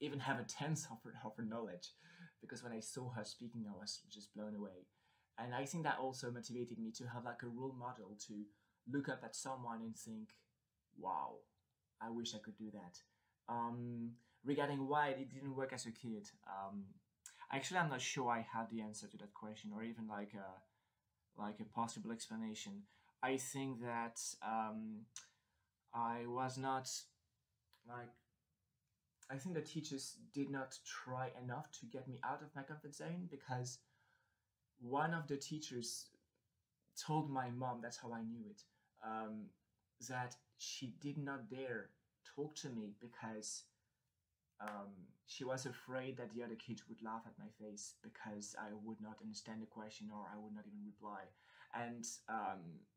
even have a tenth of her knowledge, because when I saw her speaking, I was just blown away. And I think that also motivated me to have like a role model to look up at someone and think, wow, I wish I could do that. Regarding why it didn't work as a kid, actually, I'm not sure I have the answer to that question, or even like a possible explanation. I think that I was not like. I think the teachers did not try enough to get me out of my comfort zone, because one of the teachers told my mom, that's how I knew it, that she did not dare talk to me because she was afraid that the other kids would laugh at my face because I would not understand the question or I would not even reply. And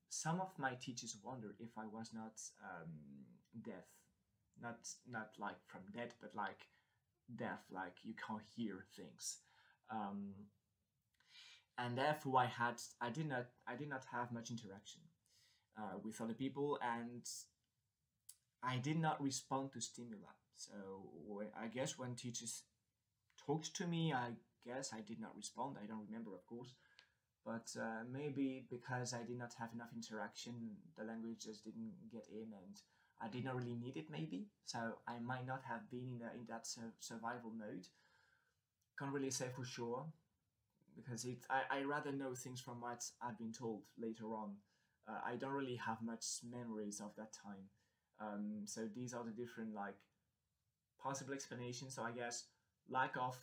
some of my teachers wondered if I was not deaf, not like from dead, but like deaf, like you can't hear things. Um, and therefore, I did not have much interaction with other people, and I did not respond to stimuli. So I guess when teachers talked to me, I guess I did not respond. I don't remember, of course, but maybe because I did not have enough interaction, the language just didn't get in, and I did not really need it. Maybe so I might not have been in that survival mode. Can't really say for sure, because I rather know things from what I've been told later on. I don't really have much memories of that time. So these are the different like possible explanations. So I guess lack of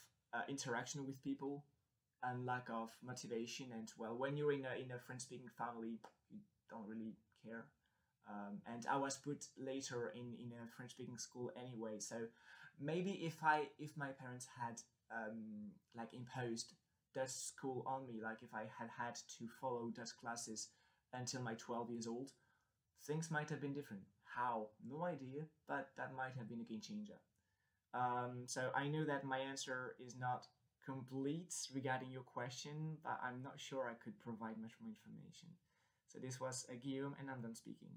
interaction with people and lack of motivation. And well, when you're in a French speaking family, you don't really care. And I was put later in a French speaking school anyway. So maybe if my parents had like imposed Dutch school on me, like if I had to follow Dutch classes until my 12 years old, things might have been different. How? No idea, but that might have been a game changer. So I know that my answer is not complete regarding your question, but I'm not sure I could provide much more information. So this was Guillaume, and I'm done speaking.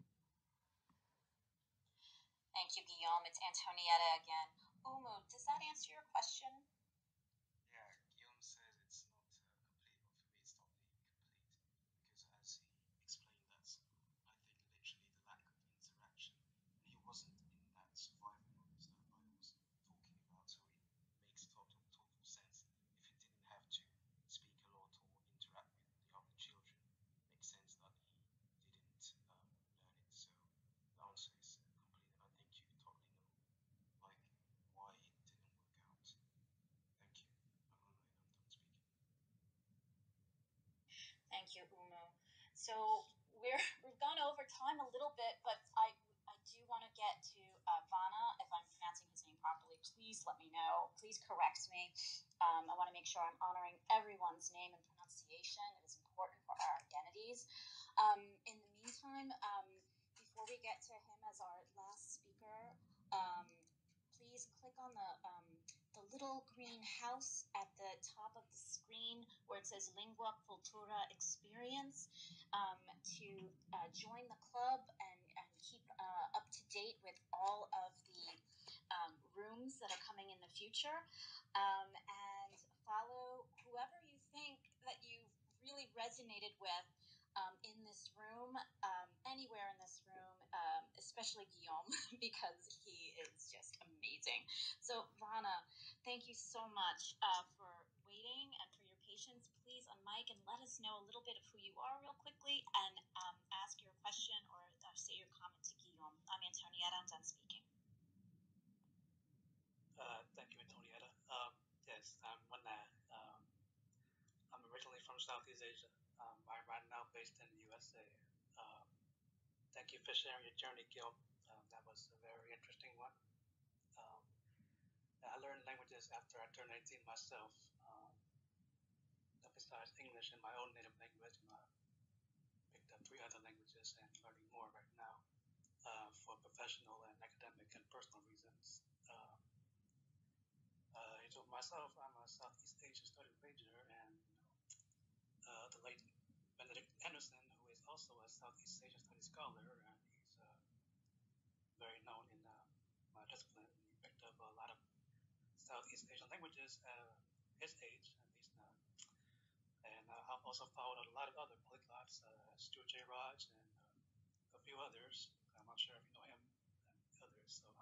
Thank you, Guillaume. It's Antonietta again. Umu, does that answer your question? Yeah, Guillaume says it's not complete, but for me it's totally complete, because as he explained that, I think literally the lack of interaction, he wasn't in that survival mode that I was talking about, so it makes total sense. If he didn't have to speak a lot or interact with the other children, it makes sense that he didn't learn it. So the answer is complete, and I think you totally know like why it didn't work out. Thank you. I'm done speaking. Thank you, Umu. So we've gone over time a little bit, but I do want to get to Vana. If I'm pronouncing his name properly, please let me know. Please correct me. I want to make sure I'm honoring everyone's name and pronunciation. It is important for our identities. In the meantime, before we get to him as our last speaker, please click on the little green house at the top of the screen where it says Lingua Cultura Experience to join the club and keep up to date with all of the rooms that are coming in the future, and follow whoever you think that you really resonated with in this room, anywhere in this room, especially Guillaume, because he is just amazing. So, Vana, thank you so much for waiting and for your patience. Please unmic and let us know a little bit of who you are real quickly, and ask your question or say your comment to Guillaume. I'm Antonietta, I'm done speaking. Thank you, Antonietta. Yes, I'm Wana. I'm originally from South Southeast Asia. I'm right now based in the USA. Thank you for sharing your journey, Gil. That was a very interesting one. I learned languages after I turned 18 myself. Besides English and my own native language, I picked up 3 other languages and learning more right now for professional and academic and personal reasons. So myself, I'm a Southeast Asian study major, and the late Benedict Anderson, who is also a Southeast Asian studies scholar, and he's very known in my discipline. He picked up a lot of Southeast Asian languages at his age, at least. And I've also followed a lot of other polyglots, Stuart J. Raj and a few others. I'm not sure if you know him and others. So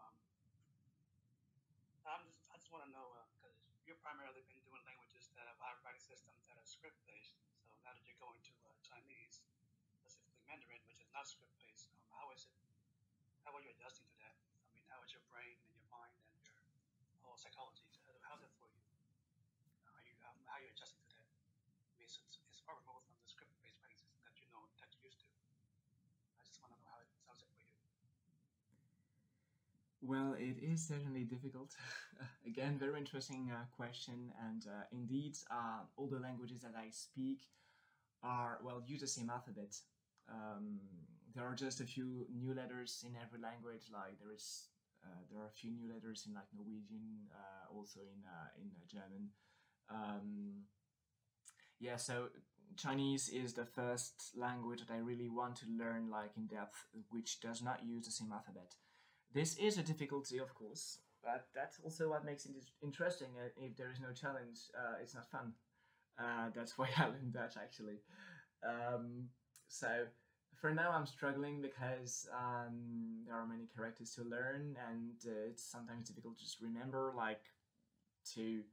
I just want to know, because you've primarily been doing languages that have high writing systems that are script based. So now that you're going to Chinese, specifically Mandarin, which is not script based, how are you adjusting to that? I mean, how is your brain and your mind and your whole psychology? How's it for you? How are you adjusting to that? I mean, it's far removed from the script based writing system that you know that you're used to. I just want to know how it sounds for you. Well, it is certainly difficult. Again, very interesting question, and indeed, all the languages that I speak use the same alphabet. There are just a few new letters in every language. Like there are a few new letters in like Norwegian, also in German. Yeah, so Chinese is the first language that I really want to learn like in depth, which does not use the same alphabet. This is a difficulty, of course, but that's also what makes it interesting. If there is no challenge, it's not fun. That's why I learned Dutch, actually. So for now, I'm struggling because there are many characters to learn, and it's sometimes difficult to just remember,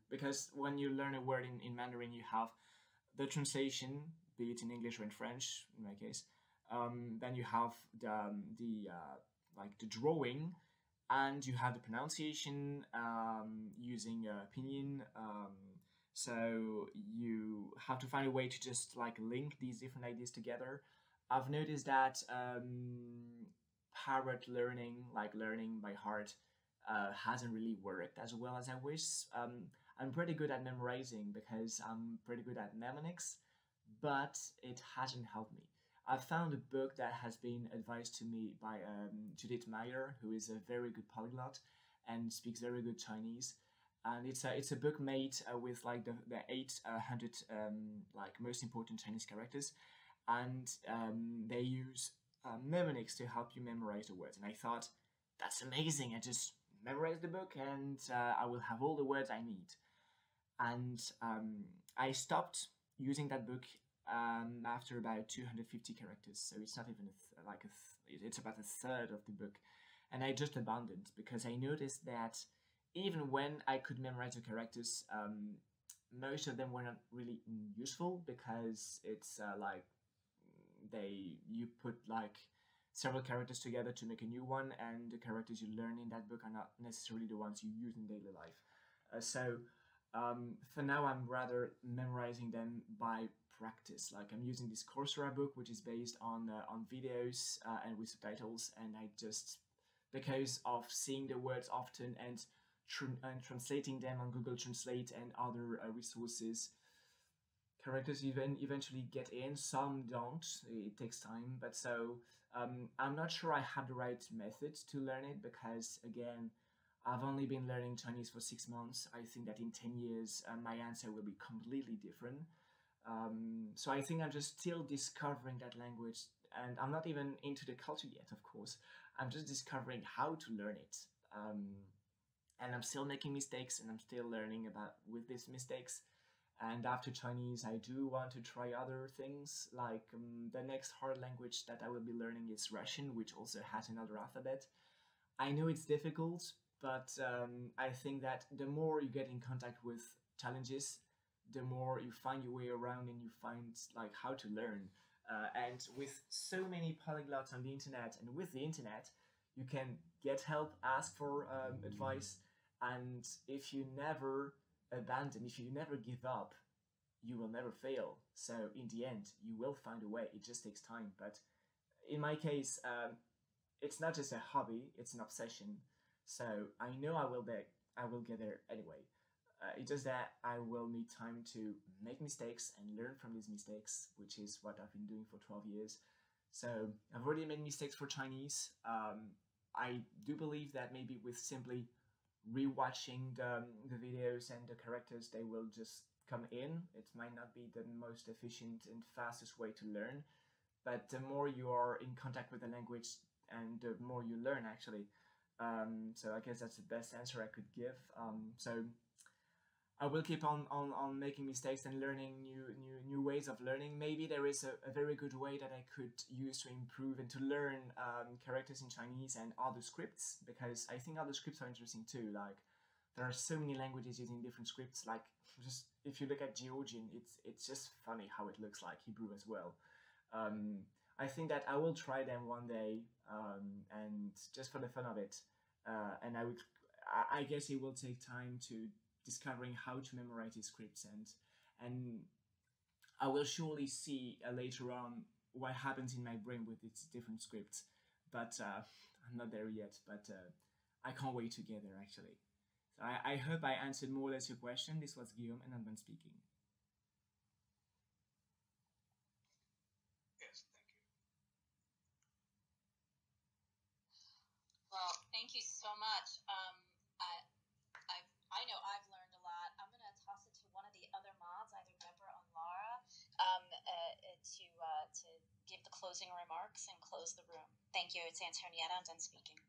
because when you learn a word in Mandarin, you have the translation, be it in English or in French, in my case. Then you have the drawing, and you have the pronunciation using pinyin. So you have to find a way to just link these different ideas together. I've noticed that parrot learning, like learning by heart, hasn't really worked as well as I wish. I'm pretty good at memorizing because I'm pretty good at mnemonics, but it hasn't helped me. I found a book that has been advised to me by Judith Meyer, who is a very good polyglot and speaks very good Chinese. And it's a book made with the 800 most important Chinese characters, and they use mnemonics to help you memorize the words. And I thought, that's amazing! I just memorize the book, and I will have all the words I need. And I stopped using that book after about 250 characters, so it's not even it's about a third of the book, and I just abandoned because I noticed that even when I could memorize the characters, most of them were not really useful because it's you put several characters together to make a new one, and the characters you learn in that book are not necessarily the ones you use in daily life. So for now, I'm rather memorizing them by practice. Like I'm using this Coursera book, which is based on videos and with subtitles, and I just, because of seeing the words often and translating them on Google Translate and other resources, characters eventually get in. Some don't. It takes time, but so I'm not sure I have the right method to learn it because, again, I've only been learning Chinese for 6 months. I think that in 10 years, my answer will be completely different. So I think I'm just still discovering that language, and I'm not even into the culture yet, of course. I'm just discovering how to learn it. And I'm still making mistakes, and I'm still learning with these mistakes. And after Chinese, I do want to try other things, like the next hard language that I will be learning is Russian, which also has another alphabet. I know it's difficult, but I think that the more you get in contact with challenges, the more you find your way around and you find how to learn. And with so many polyglots on the internet, and with the internet, you can get help, ask for advice, and if you never abandon, if you never give up, you will never fail. So in the end, you will find a way. It just takes time. But in my case, it's not just a hobby; it's an obsession. So I know I will get there anyway. It's just that I will need time to make mistakes and learn from these mistakes, which is what I've been doing for 12 years. So I've already made mistakes for Chinese. I do believe that maybe with simply rewatching the videos and the characters, they will just come in. It might not be the most efficient and fastest way to learn, but the more you are in contact with the language and the more you learn, actually. So I guess that's the best answer I could give. So I will keep on making mistakes and learning new ways of learning. Maybe there is a very good way that I could use to improve and to learn characters in Chinese and other scripts, because I think other scripts are interesting too. Like there are so many languages using different scripts. Like just if you look at Georgian, it's just funny how it looks like Hebrew as well. I think that I will try them one day, and just for the fun of it. And I guess it will take time to discovering how to memorize these scripts, and I will surely see later on what happens in my brain with its different scripts. But I'm not there yet. But I can't wait to get there actually. So I hope I answered more or less your question. This was Guillaume, and I'm done speaking. Yes, thank you. Well, thank you so much. I know I've learned a lot. I'm gonna toss it to one of the other mods, either Deborah or Lara, to give the closing remarks and close the room. Thank you. It's Antonietta. I'm done speaking.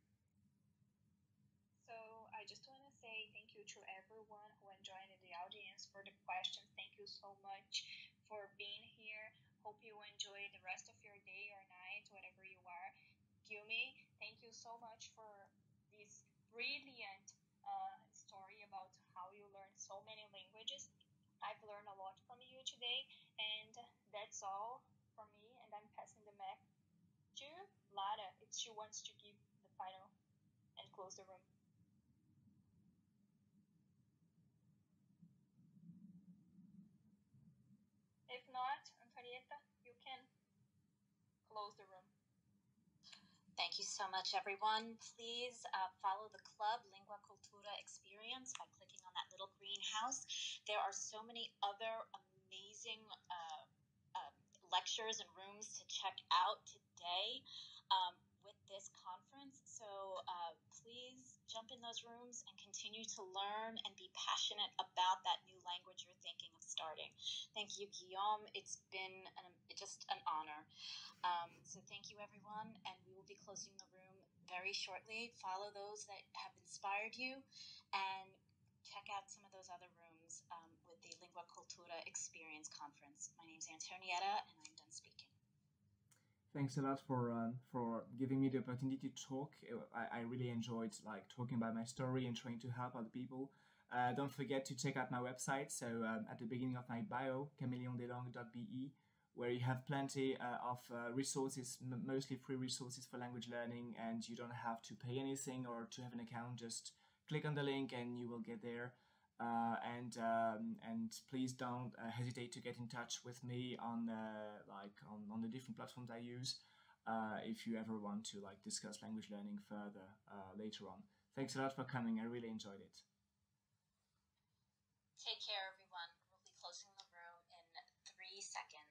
So I just want to say thank you to everyone who joined in the audience for the questions. Thank you so much for being here. Hope you enjoy the rest of your day or night, whatever you are. Gilmy, thank you so much for this brilliant story about how you learn so many languages. I've learned a lot from you today, and that's all from me. And I'm passing the mic to Lara if she wants to give the final and close the room. If not, Antonietta, you can close the room. Thank you so much, everyone. Please follow the club Lingua Cultura Experience by clicking on that little greenhouse. There are so many other amazing lectures and rooms to check out today with this conference. So please jump in those rooms and continue to learn and be passionate about that new language you're thinking of starting. Thank you, Guillaume. It's been just an honor. So thank you, everyone, and we will be closing the room very shortly. Follow those that have inspired you, and check out some of those other rooms with the Lingua Cultura Experience Conference. My name's Antonietta, and I'm done speaking. Thanks a lot for giving me the opportunity to talk. I really enjoyed talking about my story and trying to help other people. Don't forget to check out my website. So at the beginning of my bio, chameleondelangue.be, where you have plenty of resources, mostly free resources for language learning, and you don't have to pay anything or to have an account. Just click on the link and you will get there. And please don't hesitate to get in touch with me on the different platforms I use if you ever want to discuss language learning further later on. Thanks a lot for coming. I really enjoyed it. Take care, everyone. We'll be closing the room in 3 seconds.